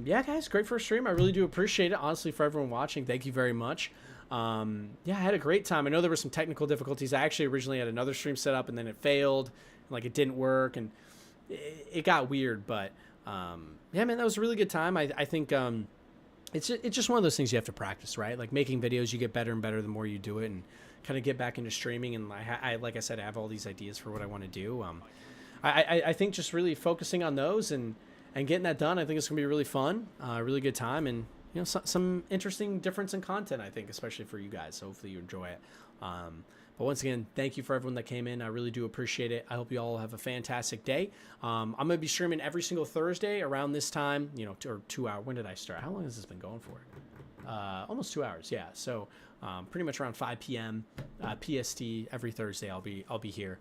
yeah, guys, great first stream. I really do appreciate it. Honestly, for everyone watching, thank you very much. Yeah, I had a great time. I know there were some technical difficulties. I actually originally had another stream set up and then it failed. Like it didn't work and it got weird. But yeah, man, that was a really good time. I think it's just one of those things you have to practice, right? Like making videos, you get better and better the more you do it, and kind of get back into streaming. And I like I said, I have all these ideas for what I want to do. I think just really focusing on those and getting that done, I think it's gonna be really fun, really good time, and you know, some interesting difference in content, I think, especially for you guys. So hopefully you enjoy it. But once again, thank you for everyone that came in. I really do appreciate it. I hope you all have a fantastic day. I'm going to be streaming every single Thursday around this time, you know, or 2 hours. When did I start? How long has this been going for? Almost 2 hours. Yeah. So pretty much around 5 p.m. PST every Thursday. I'll be here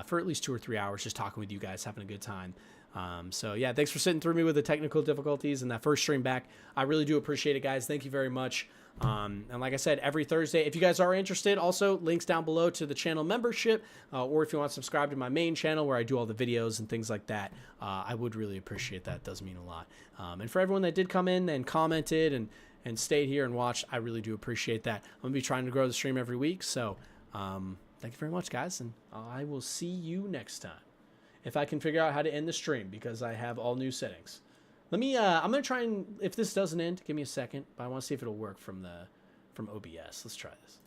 for at least 2 or 3 hours, just talking with you guys, having a good time. So yeah, thanks for sitting through me with the technical difficulties and that first stream back. I really do appreciate it, guys. Thank you very much. And like I said, every Thursday, if you guys are interested, also links down below to the channel membership, or if you want to subscribe to my main channel where I do all the videos and things like that, I would really appreciate that. It does mean a lot. And for everyone that did come in and commented and stayed here and watched, I really do appreciate that. I'm gonna be trying to grow the stream every week. So, thank you very much, guys. And I will see you next time. If I can figure out how to end the stream, because I have all new settings. Let me, I'm going to try and, if this doesn't end, give me a second, but I want to see if it'll work from OBS. Let's try this.